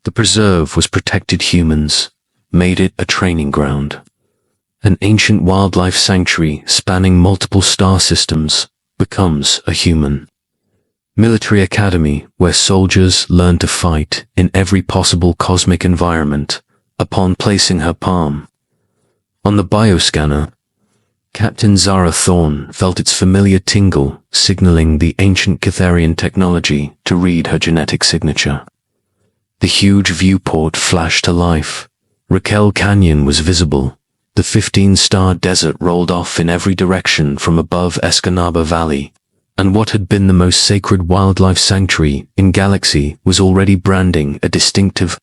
The preserve was protected humans, made it a training ground. An ancient wildlife sanctuary spanning multiple star systems becomes a human military academy where soldiers learn to fight in every possible cosmic environment. Upon placing her palm on the bioscanner, Captain Zara Thorne felt its familiar tingle, signaling the ancient Catharian technology to read her genetic signature. The huge viewport flashed to life. Raquel Canyon was visible. The 15-star desert rolled off in every direction from above Escanaba Valley, and what had been the most sacred wildlife sanctuary in Galaxy was already branding a distinctive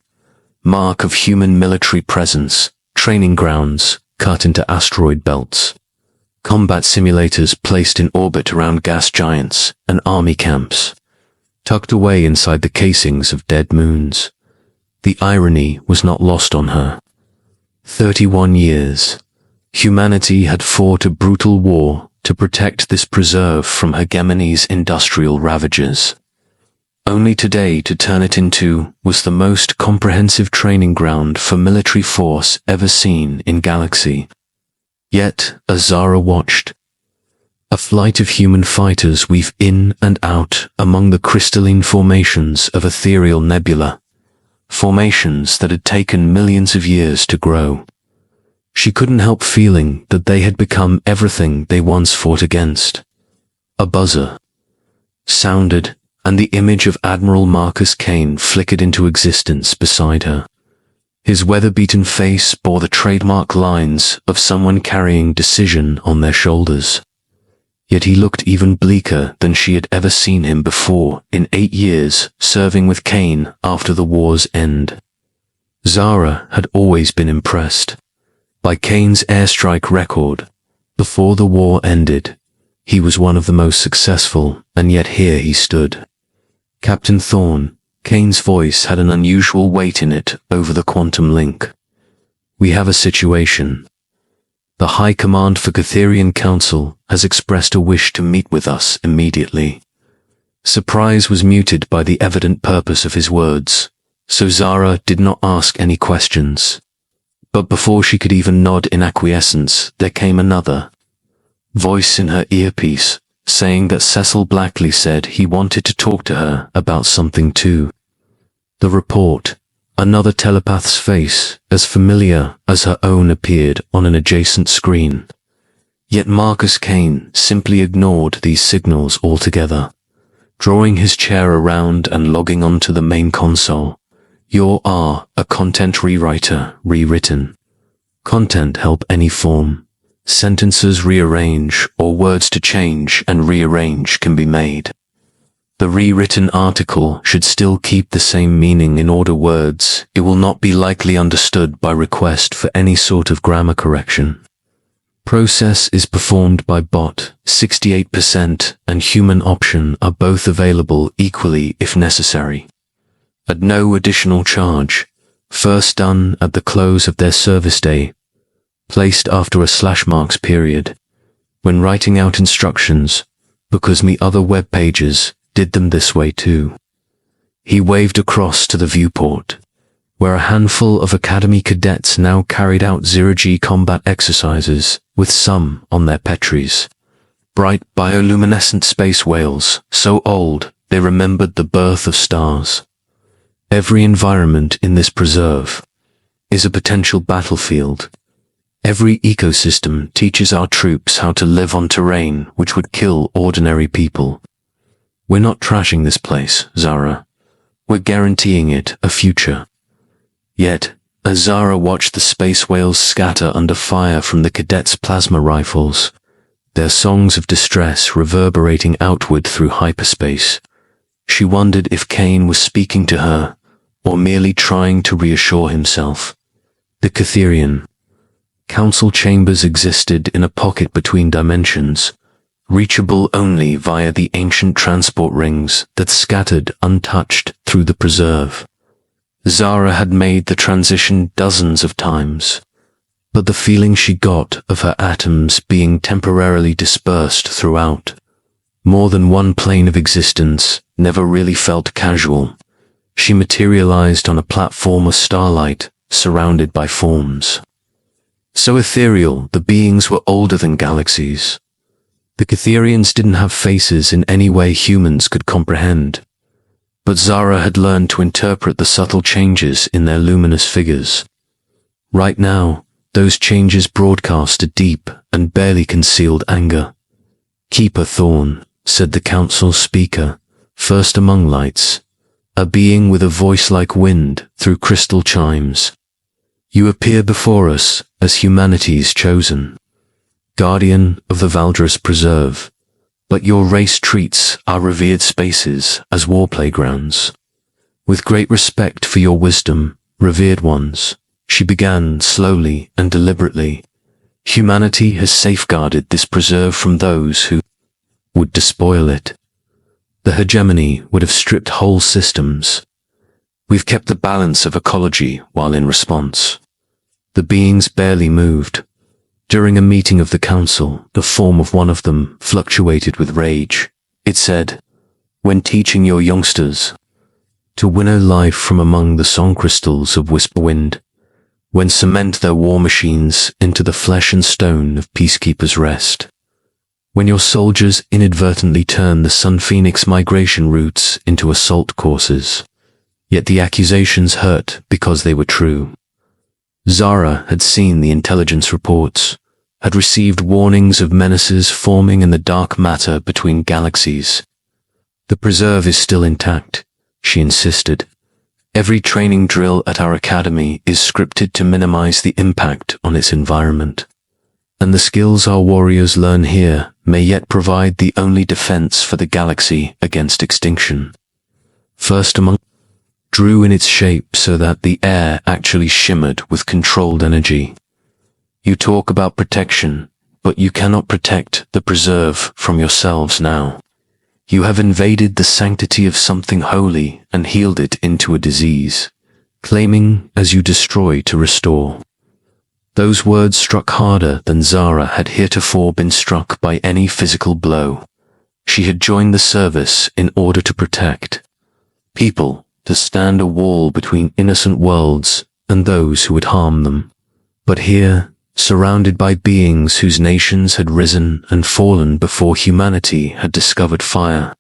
mark of human military presence. Training grounds cut into asteroid belts, combat simulators placed in orbit around gas giants, and army camps tucked away inside the casings of dead moons. The irony was not lost on her. 31 years. Humanity had fought a brutal war to protect this preserve from hegemony's industrial ravages. Only today to turn it into was the most comprehensive training ground for military force ever seen in Galaxy. Yet, as Zara watched, a flight of human fighters weave in and out among the crystalline formations of ethereal nebula, formations that had taken millions of years to grow. She couldn't help feeling that they had become everything they once fought against. A buzzer sounded, and the image of Admiral Marcus Kane flickered into existence beside her. His weather-beaten face bore the trademark lines of someone carrying decision on their shoulders. Yet he looked even bleaker than she had ever seen him before in 8 years serving with Kane after the war's end. Zara had always been impressed by Kane's airstrike record. Before the war ended, he was one of the most successful, and yet here he stood. Captain Thorne, Kane's voice had an unusual weight in it over the quantum link. We have a situation. The High Command for Catharian Council has expressed a wish to meet with us immediately. Surprise was muted by the evident purpose of his words, so Zara did not ask any questions. But before she could even nod in acquiescence, there came another voice in her earpiece, saying that Cecil Blackley said he wanted to talk to her about something too. The report, another telepath's face, as familiar as her own, appeared on an adjacent screen. Yet Marcus Kane simply ignored these signals altogether, drawing his chair around and logging onto the main console. You are a content rewriter, rewritten. Content help any form. Sentences rearrange, or words to change and rearrange can be made. The rewritten article should still keep the same meaning. In order words, it will not be likely understood by request for any sort of grammar correction. Process is performed by bot. 68% and human option are both available equally if necessary, at no additional charge. First done at the close of their service day, placed after a /marks period. When writing out instructions, because me other web pages did them this way too. He waved across to the viewport, where a handful of Academy cadets now carried out zero-G combat exercises, with some on their Petries. Bright bioluminescent space whales, so old they remembered the birth of stars. Every environment in this preserve is a potential battlefield. Every ecosystem teaches our troops how to live on terrain which would kill ordinary people. We're not trashing this place, Zara. We're guaranteeing it a future. Yet, as Zara watched the space whales scatter under fire from the cadets' plasma rifles, their songs of distress reverberating outward through hyperspace, she wondered if Kane was speaking to her, or merely trying to reassure himself. The Catharian Council chambers existed in a pocket between dimensions, reachable only via the ancient transport rings that scattered untouched through the preserve. Zara had made the transition dozens of times, but the feeling she got of her atoms being temporarily dispersed throughout more than one plane of existence never really felt casual. She materialized on a platform of starlight, surrounded by forms so ethereal the beings were older than galaxies. The Catherians didn't have faces in any way humans could comprehend, but Zara had learned to interpret the subtle changes in their luminous figures. Right now, those changes broadcast a deep and barely concealed anger. "Keeper Thorn," said the council speaker, first among lights, a being with a voice like wind through crystal chimes. "You appear before us as humanity's chosen, guardian of the Valdres Preserve, but your race treats our revered spaces as war playgrounds. With great respect for your wisdom, revered ones," she began slowly and deliberately, "humanity has safeguarded this preserve from those who would despoil it. The hegemony would have stripped whole systems. We've kept the balance of ecology while in response." The beings barely moved. During a meeting of the council, the form of one of them fluctuated with rage. It said, "When teaching your youngsters to winnow life from among the song crystals of Whisperwind, when cement their war machines into the flesh and stone of Peacekeeper's Rest, when your soldiers inadvertently turn the Sun Phoenix migration routes into assault courses, yet the accusations hurt because they were true." Zara had seen the intelligence reports, had received warnings of menaces forming in the dark matter between galaxies. "The preserve is still intact," she insisted. "Every training drill at our academy is scripted to minimize the impact on its environment. And the skills our warriors learn here may yet provide the only defense for the galaxy against extinction." First among drew in its shape so that the air actually shimmered with controlled energy. "You talk about protection, but you cannot protect the preserve from yourselves now. You have invaded the sanctity of something holy and healed it into a disease, claiming as you destroy to restore." Those words struck harder than Zara had heretofore been struck by any physical blow. She had joined the service in order to protect people, to stand a wall between innocent worlds and those who would harm them. But here, surrounded by beings whose nations had risen and fallen before humanity had discovered fire,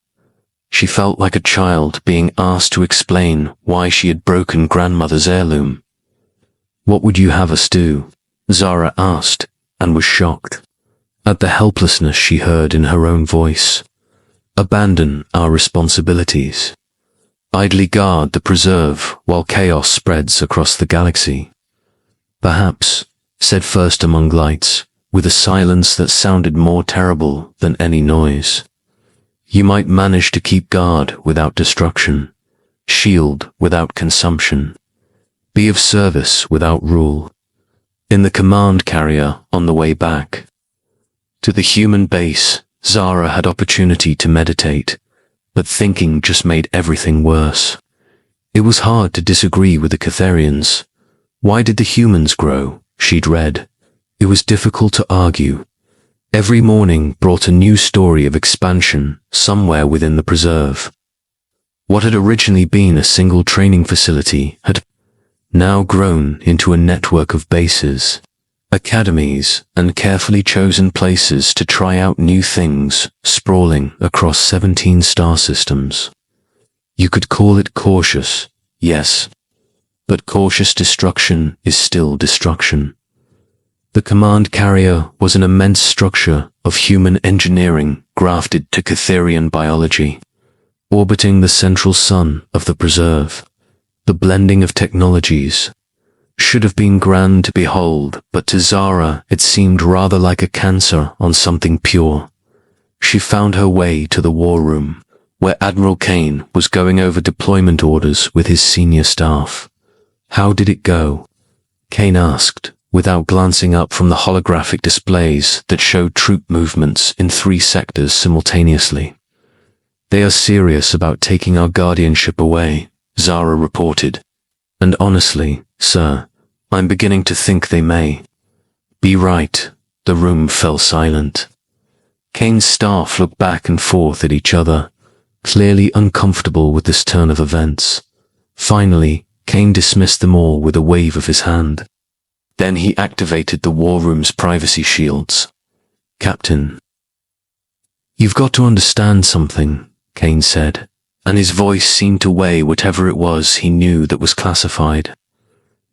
she felt like a child being asked to explain why she had broken grandmother's heirloom. "What would you have us do?" Zara asked, and was shocked at the helplessness she heard in her own voice. "Abandon our responsibilities. Idly guard the preserve while chaos spreads across the galaxy." "Perhaps," said First Among Lights, with a silence that sounded more terrible than any noise, "you might manage to keep guard without destruction, shield without consumption, be of service without rule." In the command carrier on the way back to the human base, Zara had opportunity to meditate, but thinking just made everything worse. It was hard to disagree with the Catherians. Why did the humans grow? She'd read. It was difficult to argue. Every morning brought a new story of expansion somewhere within the preserve. What had originally been a single training facility had now grown into a network of bases, academies, and carefully chosen places to try out new things, sprawling across 17 star systems. You could call it cautious, yes, but cautious destruction is still destruction. The command carrier was an immense structure of human engineering grafted to Catherian biology, orbiting the central sun of the preserve. The blending of technologies should have been grand to behold, but to Zara it seemed rather like a cancer on something pure. She found her way to the war room, where Admiral Kane was going over deployment orders with his senior staff. "How did it go?" Kane asked, without glancing up from the holographic displays that showed troop movements in 3 sectors simultaneously. "They are serious about taking our guardianship away," Zara reported. "And honestly, sir, I'm beginning to think they may be right." The room fell silent. Kane's staff looked back and forth at each other, clearly uncomfortable with this turn of events. Finally, Kane dismissed them all with a wave of his hand. Then he activated the war room's privacy shields. "Captain, you've got to understand something," Kane said, and his voice seemed to weigh whatever it was he knew that was classified.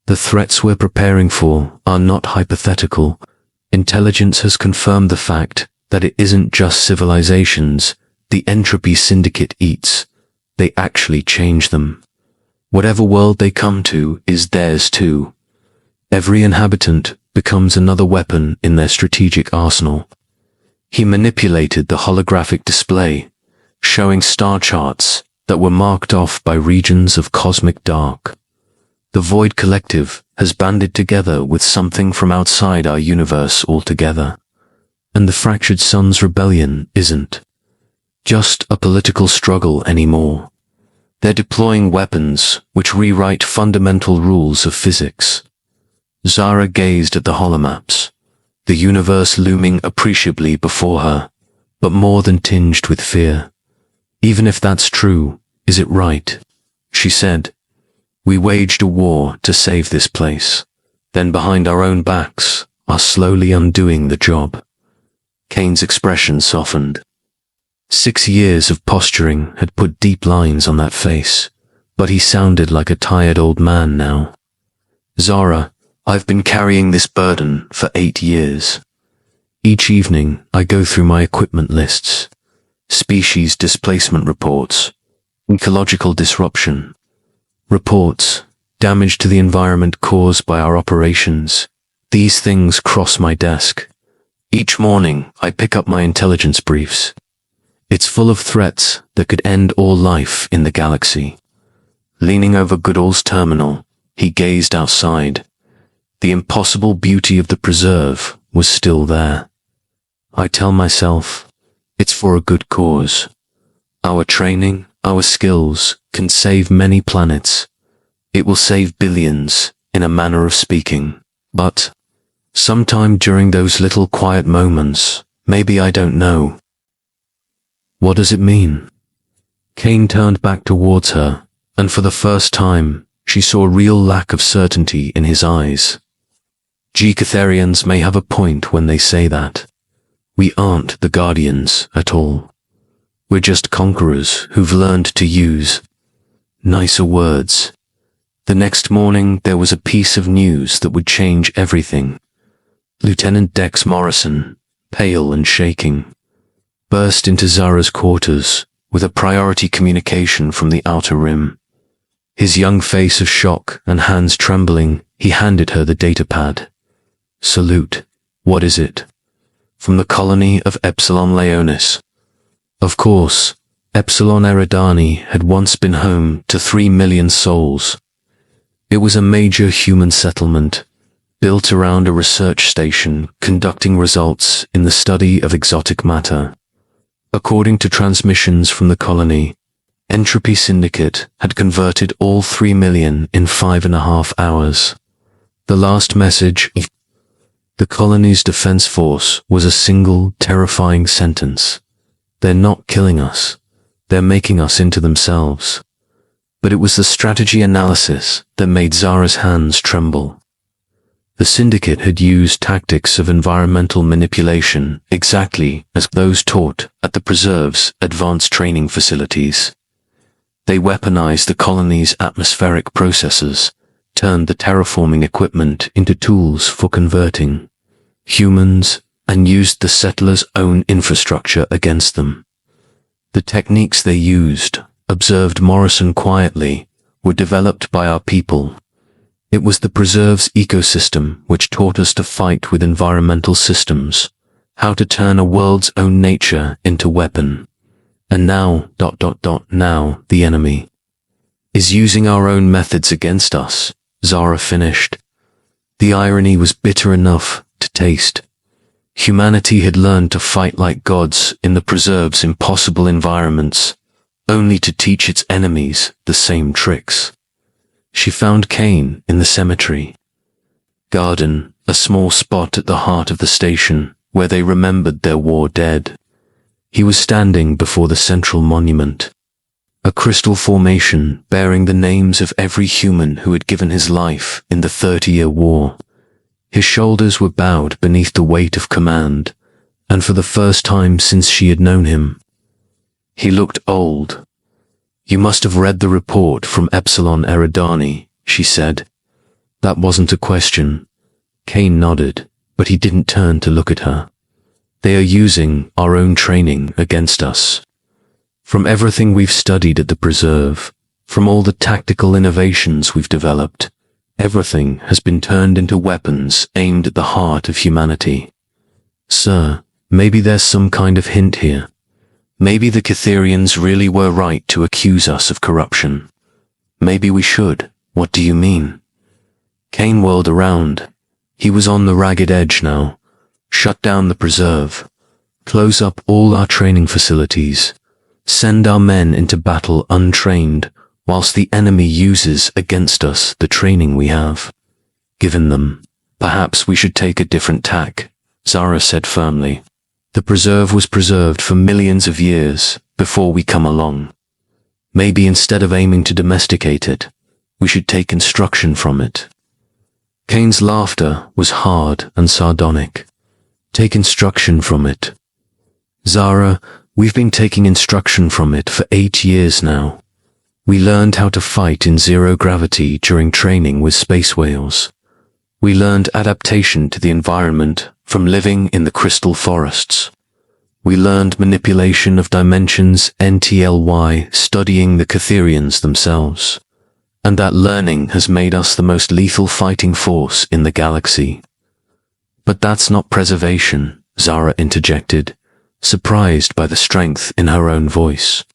"The threats we're preparing for are not hypothetical. Intelligence has confirmed the fact that it isn't just civilizations the entropy syndicate eats. They actually change them. Whatever world they come to is theirs too. Every inhabitant becomes another weapon in their strategic arsenal." He manipulated the holographic display, showing star charts that were marked off by regions of cosmic dark. The Void Collective has banded together with something from outside our universe altogether. And the Fractured Suns Rebellion isn't just a political struggle anymore. They're deploying weapons which rewrite fundamental rules of physics. Zara gazed at the holomaps, the universe looming appreciably before her, but more than tinged with fear. "Even if that's true, is it right?" she said. "We waged a war to save this place, then behind our own backs are slowly undoing the job." Kane's expression softened. 6 years of posturing had put deep lines on that face, but he sounded like a tired old man now. "Zara, I've been carrying this burden for 8 years. Each evening I go through my equipment lists, species displacement reports, ecological disruption, reports, damage to the environment caused by our operations. These things cross my desk. Each morning I pick up my intelligence briefs. It's full of threats that could end all life in the galaxy." Leaning over Goodall's terminal, he gazed outside. The impossible beauty of the preserve was still there. "I tell myself, it's for a good cause. Our training, our skills, can save many planets. It will save billions, in a manner of speaking. But sometime during those little quiet moments, maybe I don't know." "What does it mean?" Kane turned back towards her, and for the first time, she saw a real lack of certainty in his eyes. "G-Catharians may have a point when they say that. We aren't the Guardians at all. We're just conquerors who've learned to use nicer words." The next morning, there was a piece of news that would change everything. Lieutenant Dex Morrison, pale and shaking, burst into Zara's quarters with a priority communication from the Outer Rim. His young face of shock and hands trembling, he handed her the datapad. "Salute. What is it?" "From the colony of Epsilon Leonis." Of course, Epsilon Eridani had once been home to 3 million souls. It was a major human settlement, built around a research station conducting results in the study of exotic matter. According to transmissions from the colony, Entropy Syndicate had converted all 3 million in 5.5 hours. The last message of the colony's defense force was a single, terrifying sentence. "They're not killing us. They're making us into themselves." But it was the strategy analysis that made Zara's hands tremble. The Syndicate had used tactics of environmental manipulation exactly as those taught at the Preserve's advanced training facilities. They weaponized the colony's atmospheric processes, turned the terraforming equipment into tools for converting humans, and used the settlers' own infrastructure against them. The techniques they used, observed Morrison quietly, were developed by our people. It was the Preserve's ecosystem which taught us to fight with environmental systems, how to turn a world's own nature into weapon. And now, now, the enemy is using our own methods against us, Zara finished. The irony was bitter enough to taste. Humanity had learned to fight like gods in the Preserve's impossible environments, only to teach its enemies the same tricks. She found Kane in the cemetery garden, a small spot at the heart of the station where they remembered their war dead. He was standing before the central monument, a crystal formation bearing the names of every human who had given his life in the 30-year war. His shoulders were bowed beneath the weight of command, and for the first time since she had known him, he looked old. "You must have read the report from Epsilon Eridani," she said. That wasn't a question. Kane nodded, but he didn't turn to look at her. "They are using our own training against us. From everything we've studied at the Preserve, from all the tactical innovations we've developed, everything has been turned into weapons aimed at the heart of humanity. Sir, maybe there's some kind of hint here. Maybe the Catherians really were right to accuse us of corruption. Maybe we should. What do you mean?" Kane whirled around. He was on the ragged edge now. Shut down the Preserve. Close up all our training facilities. Send our men into battle untrained, whilst the enemy uses against us the training we have given them. "Perhaps we should take a different tack," Zara said firmly. "The Preserve was preserved for millions of years before we come along. Maybe instead of aiming to domesticate it, we should take instruction from it." Kane's laughter was hard and sardonic. "Take instruction from it? Zara, we've been taking instruction from it for 8 years now. We learned how to fight in zero gravity during training with space whales. We learned adaptation to the environment from living in the crystal forests. We learned manipulation of dimensions NTLY studying the Catherians themselves. And that learning has made us the most lethal fighting force in the galaxy." "But that's not preservation," Zara interjected, surprised by the strength in her own voice.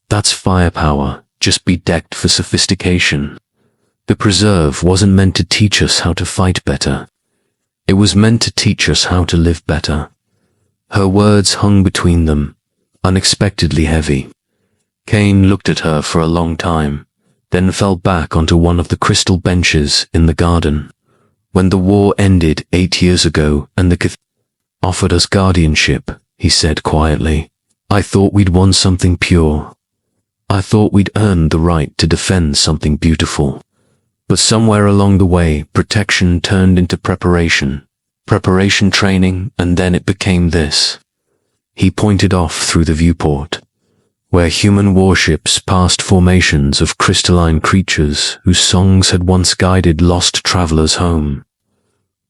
"That's firepower, just bedecked for sophistication. The Preserve wasn't meant to teach us how to fight better. It was meant to teach us how to live better." Her words hung between them, unexpectedly heavy. Kane looked at her for a long time, then fell back onto one of the crystal benches in the garden. "When the war ended 8 years ago and the offered us guardianship," he said quietly, "I thought we'd won something pure. I thought we'd earned the right to defend something beautiful. But somewhere along the way, protection turned into preparation training, and then it became this." He pointed off through the viewport, where human warships passed formations of crystalline creatures whose songs had once guided lost travelers home.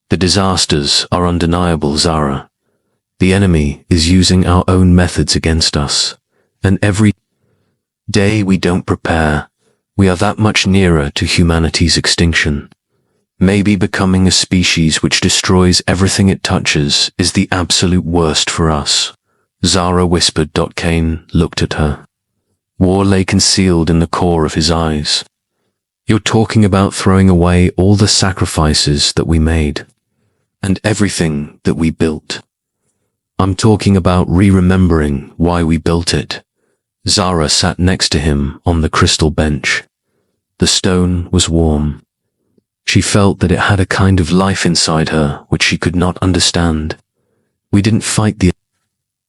"The disasters are undeniable, Zara. The enemy is using our own methods against us, and every day we don't prepare, we are that much nearer to humanity's extinction. Maybe becoming a species which destroys everything it touches is the absolute worst for us," Zara whispered. Kane looked at her. War lay concealed in the core of his eyes. "You're talking about throwing away all the sacrifices that we made, and everything that we built. I'm talking about remembering why we built it." Zara sat next to him on the crystal bench. The stone was warm. She felt that it had a kind of life inside her which she could not understand. "We didn't fight the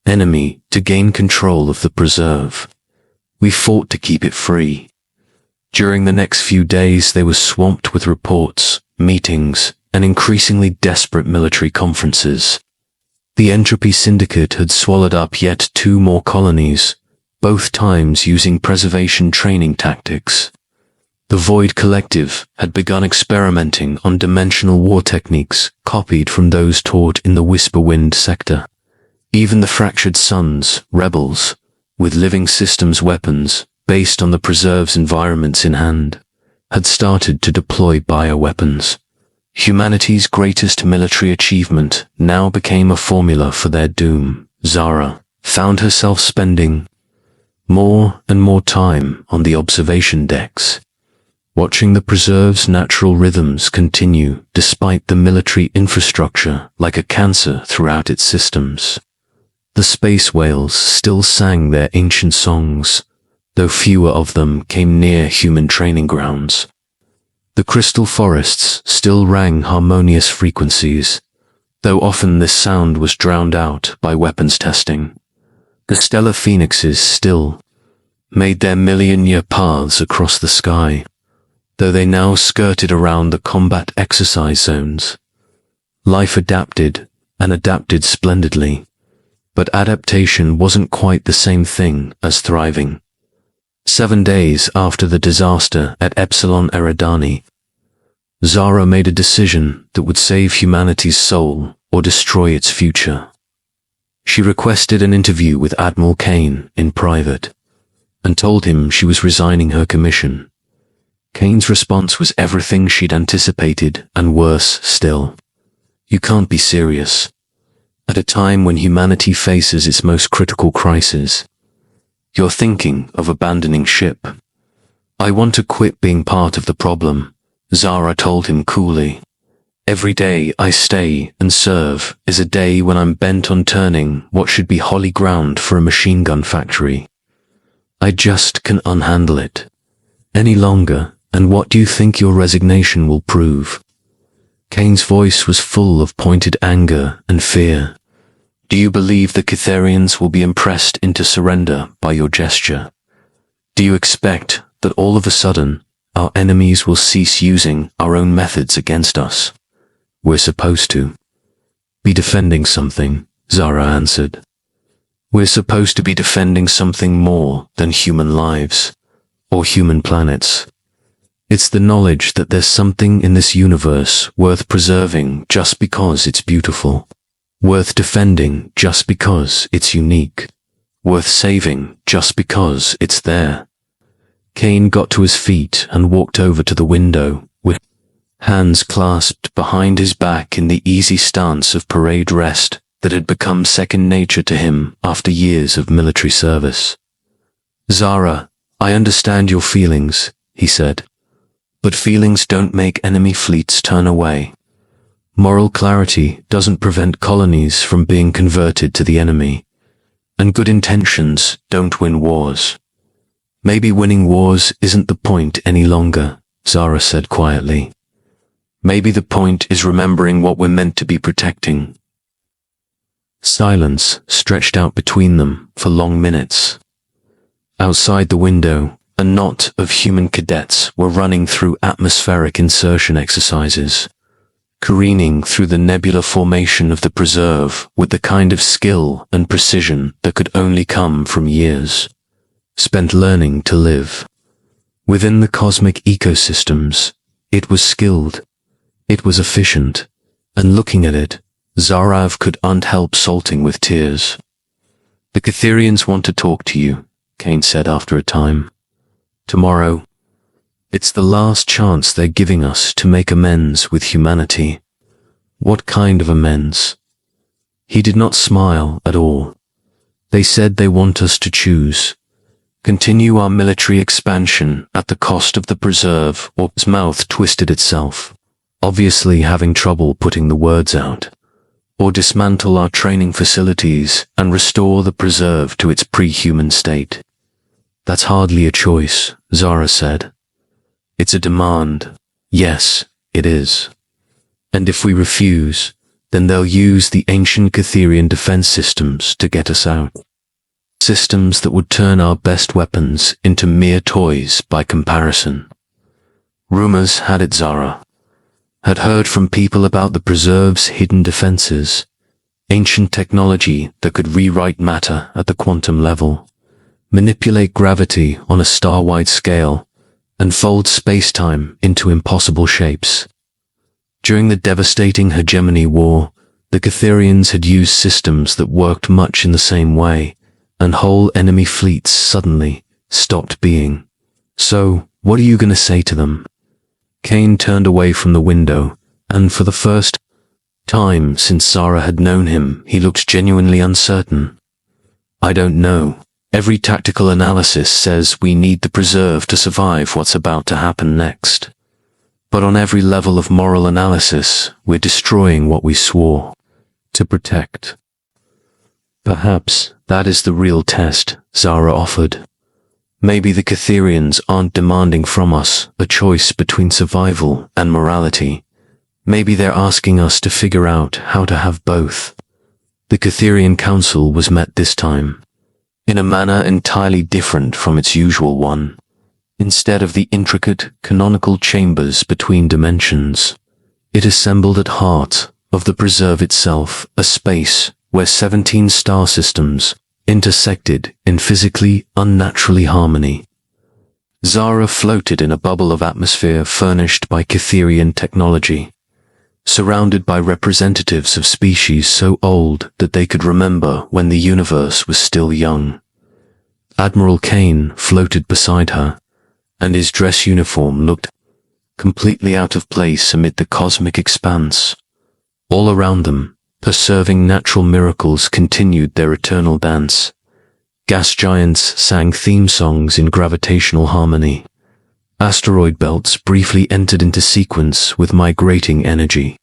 enemy to gain control of the Preserve. We fought to keep it free." During the next few days they were swamped with reports, meetings, and increasingly desperate military conferences. The Entropy Syndicate had swallowed up yet 2 more colonies, both times using preservation training tactics. The Void Collective had begun experimenting on dimensional war techniques copied from those taught in the Whisperwind sector. Even the Fractured Suns, rebels, with living systems weapons based on the Preserve's environments in hand, had started to deploy bioweapons. Humanity's greatest military achievement now became a formula for their doom. Zara found herself spending more and more time on the observation decks, watching the Preserve's natural rhythms continue despite the military infrastructure like a cancer throughout its systems. The space whales still sang their ancient songs, though fewer of them came near human training grounds. The crystal forests still rang harmonious frequencies, though often this sound was drowned out by weapons testing. The stellar phoenixes still made their Millennia paths across the sky, though they now skirted around the combat exercise zones. Life adapted, and adapted splendidly, but adaptation wasn't quite the same thing as thriving. 7 days after the disaster at Epsilon Eridani, Zara made a decision that would save humanity's soul or destroy its future. She requested an interview with Admiral Kane in private, and told him she was resigning her commission. Kane's response was everything she'd anticipated, and worse still. "You can't be serious. At a time when humanity faces its most critical crisis, you're thinking of abandoning ship." "I want to quit being part of the problem," Zara told him coolly. "Every day I stay and serve is a day when I'm bent on turning what should be holy ground for a machine gun factory. I just can't unhandle it any longer, and what do you think your resignation will prove?" Kane's voice was full of pointed anger and fear. "Do you believe the Catharians will be impressed into surrender by your gesture? Do you expect that all of a sudden our enemies will cease using our own methods against us? We're supposed to be defending something," Zara answered. "We're supposed to be defending something more than human lives, or human planets. It's the knowledge that there's something in this universe worth preserving just because it's beautiful, worth defending just because it's unique, worth saving just because it's there." Kane got to his feet and walked over to the window, with hands clasped behind his back in the easy stance of parade rest that had become second nature to him after years of military service. "Zara, I understand your feelings," he said, "but feelings don't make enemy fleets turn away. Moral clarity doesn't prevent colonies from being converted to the enemy, and good intentions don't win wars. Maybe winning wars isn't the point any longer," Zara said quietly. "Maybe the point is remembering what we're meant to be protecting." Silence stretched out between them for long minutes. Outside the window, a knot of human cadets were running through atmospheric insertion exercises, careening through the nebular formation of the preserve with the kind of skill and precision that could only come from years spent learning to live. Within the cosmic ecosystems, it was skilled, it was efficient, and looking at it, Zarav couldn't help salting with tears. "The Catharians want to talk to you," Kane said after a time. "Tomorrow. It's the last chance they're giving us to make amends with humanity." "What kind of amends?" He did not smile at all. "They said they want us to choose. Continue our military expansion at the cost of the preserve," or his mouth twisted itself, obviously having trouble putting the words out, "or dismantle our training facilities and restore the preserve to its pre-human state." "That's hardly a choice," Zara said. "It's a demand. Yes, it is. And if we refuse, then they'll use the ancient Catharian defense systems to get us out. Systems that would turn our best weapons into mere toys by comparison." Rumors had it Zara had heard from people about the preserve's hidden defenses, ancient technology that could rewrite matter at the quantum level, manipulate gravity on a star-wide scale, and fold space-time into impossible shapes. During the devastating Hegemony War, the Catharians had used systems that worked much in the same way, and whole enemy fleets suddenly stopped being. "So, what are you going to say to them?" Kane turned away from the window, and for the first time since Zara had known him, he looked genuinely uncertain. "I don't know. Every tactical analysis says we need the preserve to survive what's about to happen next. But on every level of moral analysis, we're destroying what we swore to protect." "Perhaps that is the real test," Zara offered. "Maybe the Catharians aren't demanding from us a choice between survival and morality. Maybe they're asking us to figure out how to have both." The Catharian Council was met this time. in a manner entirely different from its usual one. Instead of the intricate, canonical chambers between dimensions, it assembled at heart of the preserve itself a space where 17 star systems intersected in physically unnaturally harmony. Zara floated in a bubble of atmosphere furnished by Cytherian technology, surrounded by representatives of species so old that they could remember when the universe was still young. Admiral Kane floated beside her, and his dress uniform looked completely out of place amid the cosmic expanse. All around them, preserving natural miracles continued their eternal dance. Gas giants sang theme songs in gravitational harmony. Asteroid belts briefly entered into sequence with migrating energy.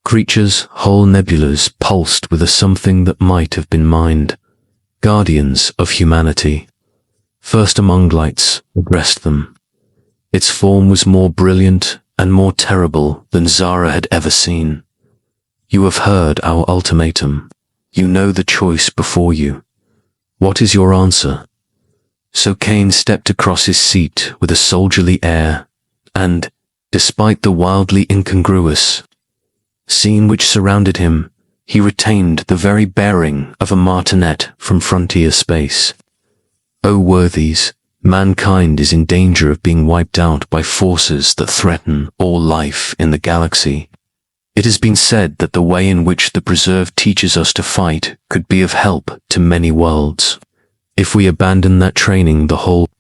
Creatures, whole nebulas pulsed with a something that might have been mind. Guardians of humanity. First among lights addressed them. Its form was more brilliant and more terrible than Zara had ever seen. You have heard our ultimatum. You know the choice before you. What is your answer? So Kane stepped across his seat with a soldierly air, and, despite the wildly incongruous scene which surrounded him, he retained the very bearing of a martinet from frontier space. O worthies, mankind is in danger of being wiped out by forces that threaten all life in the galaxy. It has been said that the way in which the Preserve teaches us to fight could be of help to many worlds. If we abandon that training, the whole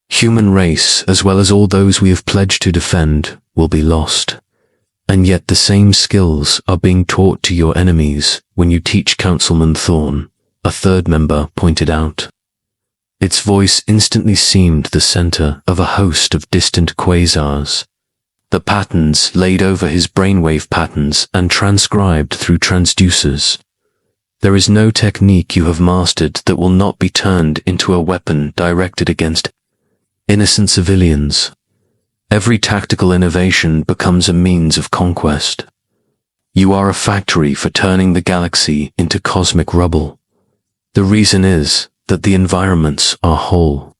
human race, as well as all those we have pledged to defend, will be lost. And yet the same skills are being taught to your enemies when you teach Councilman Thorne, a third member pointed out. Its voice instantly seemed the center of a host of distant quasars. The patterns laid over his brainwave patterns and transcribed through transducers. There is no technique you have mastered that will not be turned into a weapon directed against innocent civilians. Every tactical innovation becomes a means of conquest. You are a factory for turning the galaxy into cosmic rubble. The reason is that the environments are whole,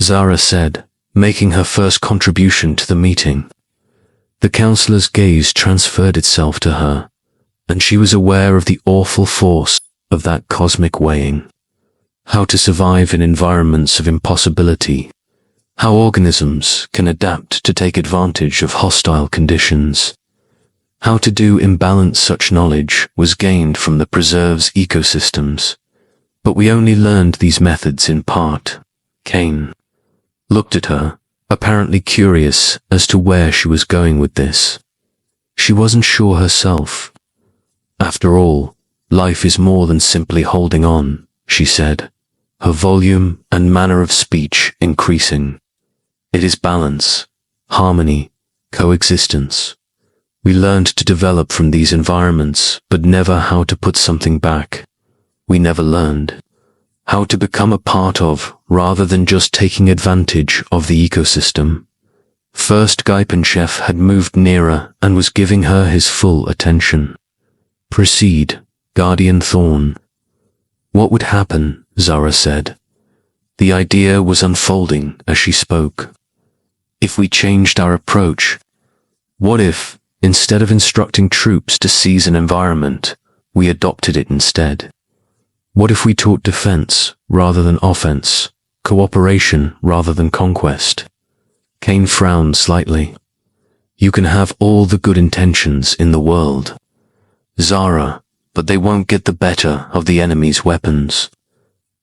Zara said, making her first contribution to the meeting. The counselor's gaze transferred itself to her, and she was aware of the awful force of that cosmic weighing. How to survive in environments of impossibility. How organisms can adapt to take advantage of hostile conditions. How to do imbalance such knowledge was gained from the Preserve's ecosystems. But we only learned these methods in part. Kane looked at her, apparently curious as to where she was going with this. She wasn't sure herself. After all, life is more than simply holding on, she said, her volume and manner of speech increasing. It is balance, harmony, coexistence. We learned to develop from these environments, but never how to put something back. We never learned how to become a part of, rather than just taking advantage of the ecosystem. First Gaipenchef had moved nearer and was giving her his full attention. Proceed, Guardian Thorne. What would happen, Zara said. The idea was unfolding as she spoke. If we changed our approach, what if, instead of instructing troops to seize an environment, we adopted it instead? What if we taught defense rather than offense, cooperation rather than conquest? Kane frowned slightly. You can have all the good intentions in the world, Zara, but they won't get the better of the enemy's weapons.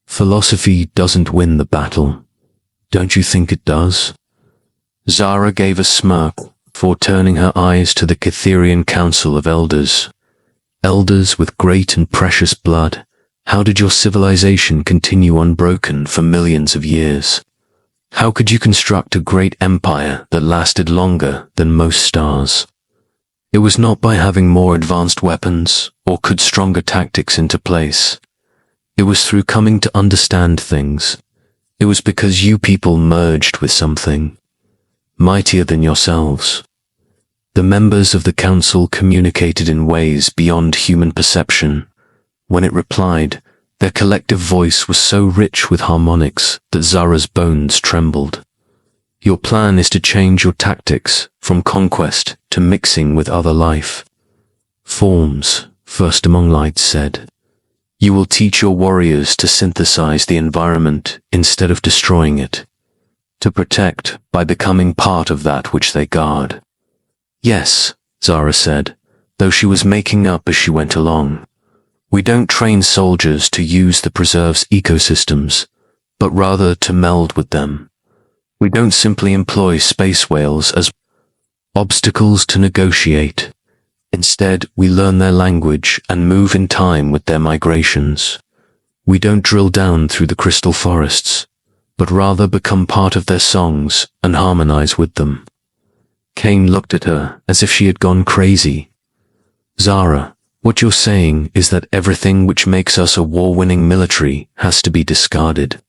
Philosophy doesn't win the battle. Don't you think it does? Zara gave a smirk before turning her eyes to the Cytherian Council of Elders. Elders with great and precious blood. How did your civilization continue unbroken for millions of years? How could you construct a great empire that lasted longer than most stars? It was not by having more advanced weapons or could stronger tactics into place. It was through coming to understand things. It was because you people merged with something mightier than yourselves. The members of the council communicated in ways beyond human perception. When it replied, Their collective voice was so rich with harmonics that Zara's bones trembled. Your plan is to change your tactics from conquest to mixing with other life forms, First Among Lights said. You will teach your warriors to synthesize the environment instead of destroying it, to protect by becoming part of that which they guard. Yes, Zara said, though she was making up as she went along. We don't train soldiers to use the preserve's ecosystems, but rather to meld with them. We don't simply employ space whales as obstacles to negotiate. Instead, we learn their language and move in time with their migrations. We don't drill down through the crystal forests, but rather become part of their songs and harmonize with them. Kane looked at her as if she had gone crazy. Zara, what you're saying is that everything which makes us a war-winning military has to be discarded.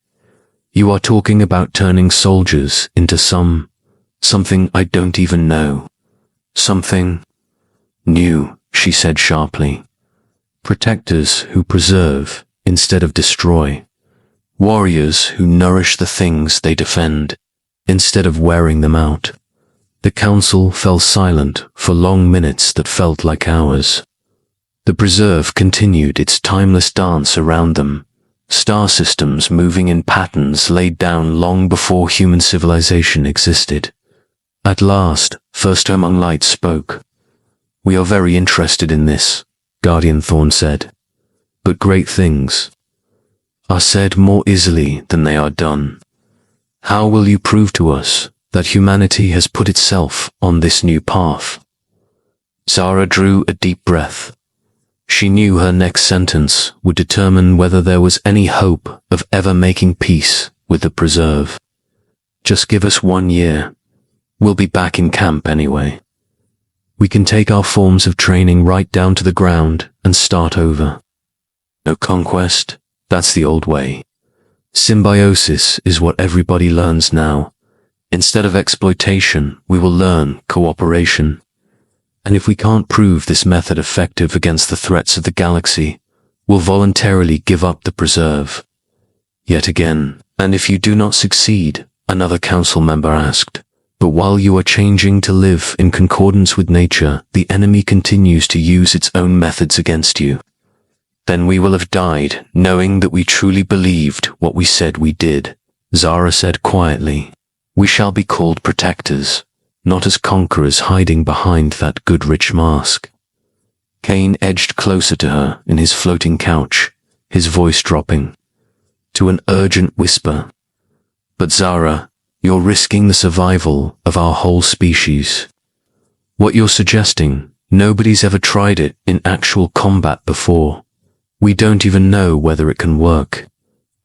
You are talking about turning soldiers into something I don't even know. Something new, she said sharply. Protectors who preserve instead of destroy. Warriors who nourish the things they defend instead of wearing them out. The council fell silent for long minutes that felt like hours. The preserve continued its timeless dance around them, star systems moving in patterns laid down long before human civilization existed. At last, First Among Lights spoke. We are very interested in this, Guardian Thorn said. But great things are said more easily than they are done. How will you prove to us that humanity has put itself on this new path? Zara drew a deep breath. She knew her next sentence would determine whether there was any hope of ever making peace with the preserve. Just give us 1 year. We'll be back in camp anyway. We can take our forms of training right down to the ground and start over. No conquest, that's the old way. Symbiosis is what everybody learns now. Instead of exploitation, we will learn cooperation. And if we can't prove this method effective against the threats of the galaxy, we'll voluntarily give up the preserve. Yet again, and if you do not succeed, another council member asked. But while you are changing to live in concordance with nature, the enemy continues to use its own methods against you. Then we will have died, knowing that we truly believed what we said we did, Zara said quietly. We shall be called protectors, not as conquerors hiding behind that good rich mask. Kane edged closer to her in his floating couch, his voice dropping to an urgent whisper. But Zara, you're risking the survival of our whole species. What you're suggesting, nobody's ever tried it in actual combat before. We don't even know whether it can work.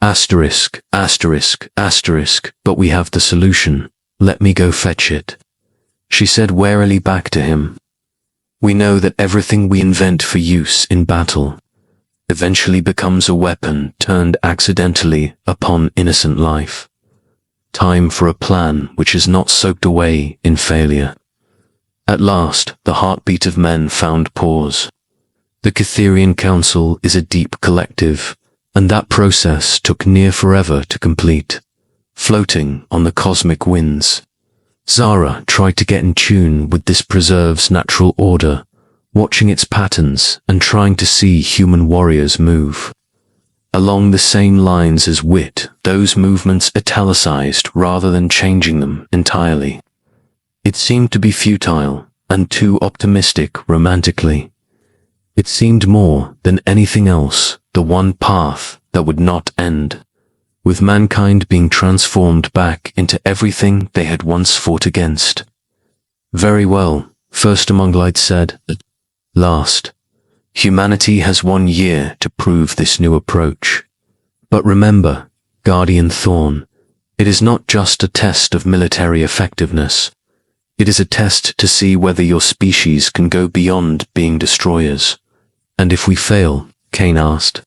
Asterisk, asterisk, asterisk, but we have the solution. Let me go fetch it. She said warily back to him. We know that everything we invent for use in battle eventually becomes a weapon turned accidentally upon innocent life. Time for a plan which is not soaked away in failure. At last, the heartbeat of men found pause. The Catherian Council is a deep collective, and that process took near forever to complete. Floating on the cosmic winds, Zara tried to get in tune with this preserve's natural order, watching its patterns and trying to see human warriors move. Along the same lines as wit, those movements italicized rather than changing them entirely. It seemed to be futile and too optimistic romantically. It seemed more than anything else the one path that would not end, with mankind being transformed back into everything they had once fought against. Very well, First Among Lights said. At last, humanity has 1 year to prove this new approach. But remember, Guardian Thorn, it is not just a test of military effectiveness. It is a test to see whether your species can go beyond being destroyers. And if we fail, Kane asked,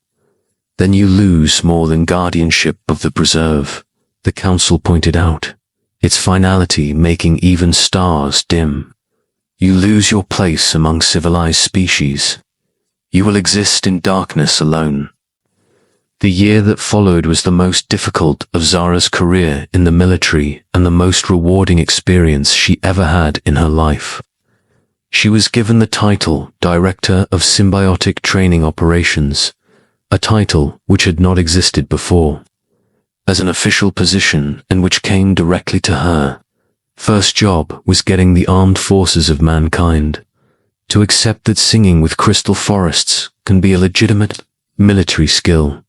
then you lose more than guardianship of the preserve, the council pointed out, its finality making even stars dim. You lose your place among civilized species. You will exist in darkness alone. The year that followed was the most difficult of Zara's career in the military and the most rewarding experience she ever had in her life. She was given the title Director of Symbiotic Training Operations, a title which had not existed before. As an official position and which came directly to her, first job was getting the armed forces of mankind to accept that singing with crystal forests can be a legitimate military skill.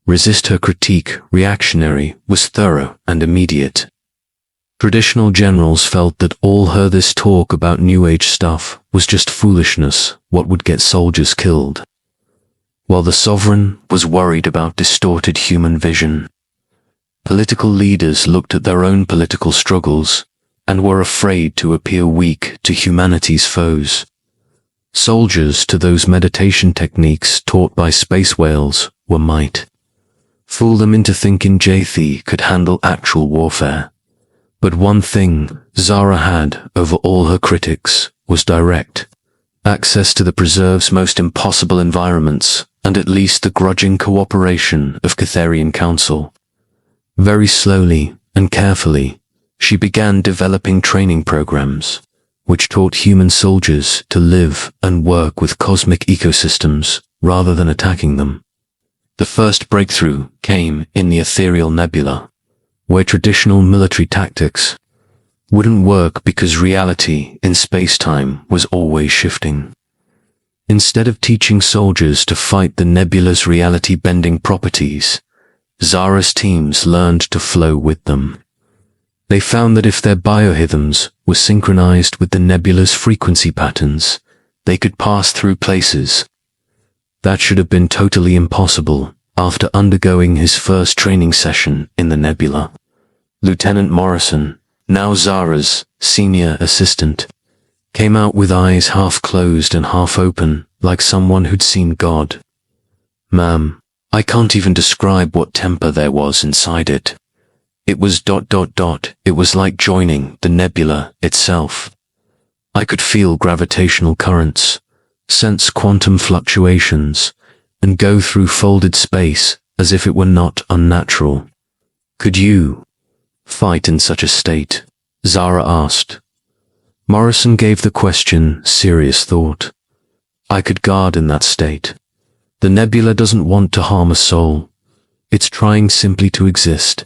Resist her critique, reactionary, was thorough and immediate. Traditional generals felt that all her this talk about New Age stuff was just foolishness, what would get soldiers killed. While the sovereign was worried about distorted human vision. Political leaders looked at their own political struggles and were afraid to appear weak to humanity's foes. Soldiers to those meditation techniques taught by space whales were might. Fool them into thinking Jathi could handle actual warfare. But one thing Zara had over all her critics was direct access to the preserve's most impossible environments and at least the grudging cooperation of Catharian Council. Very slowly and carefully, she began developing training programs, which taught human soldiers to live and work with cosmic ecosystems rather than attacking them. The first breakthrough came in the ethereal nebula, where traditional military tactics wouldn't work because reality in space-time was always shifting. Instead of teaching soldiers to fight the nebula's reality-bending properties, Zara's teams learned to flow with them. They found that if their biohymns were synchronized with the nebula's frequency patterns, they could pass through places that should have been totally impossible after undergoing his first training session in the nebula. Lieutenant Morrison, now Zara's senior assistant, came out with eyes half closed and half open, like someone who'd seen God. "Ma'am, I can't even describe what temper there was inside it. It was ... It was like joining the nebula itself. I could feel gravitational currents, sense quantum fluctuations, and go through folded space as if it were not unnatural." "Could you fight in such a state?" Zara asked. Morrison gave the question serious thought. "I could guard in that state. The nebula doesn't want to harm a soul. It's trying simply to exist.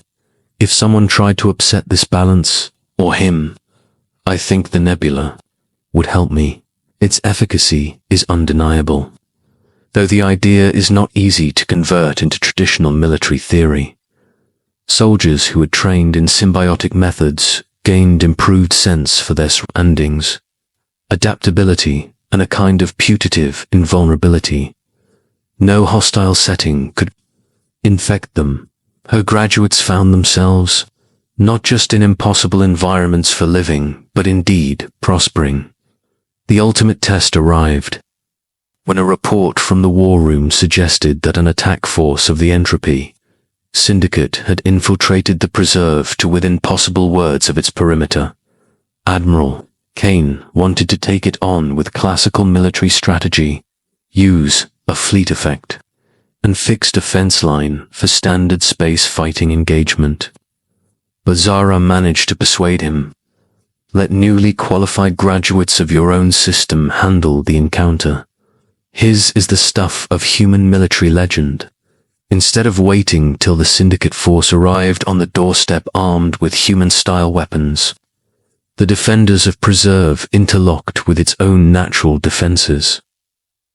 If someone tried to upset this balance, or him, I think the nebula would help me. Its efficacy is undeniable, though the idea is not easy to convert into traditional military theory. Soldiers who had trained in symbiotic methods gained improved sense for their surroundings, adaptability, and a kind of putative invulnerability. No hostile setting could infect them. Her graduates found themselves not just in impossible environments for living, but indeed prospering. The ultimate test arrived when a report from the war room suggested that an attack force of the Entropy Syndicate had infiltrated the preserve to within possible words of its perimeter. Admiral Kane wanted to take it on with classical military strategy, use a fleet effect, and fixed a fence line for standard space fighting engagement. But Zara managed to persuade him. "Let newly qualified graduates of your own system handle the encounter. His is the stuff of human military legend." Instead of waiting till the Syndicate force arrived on the doorstep armed with human-style weapons, the defenders of Preserve interlocked with its own natural defenses.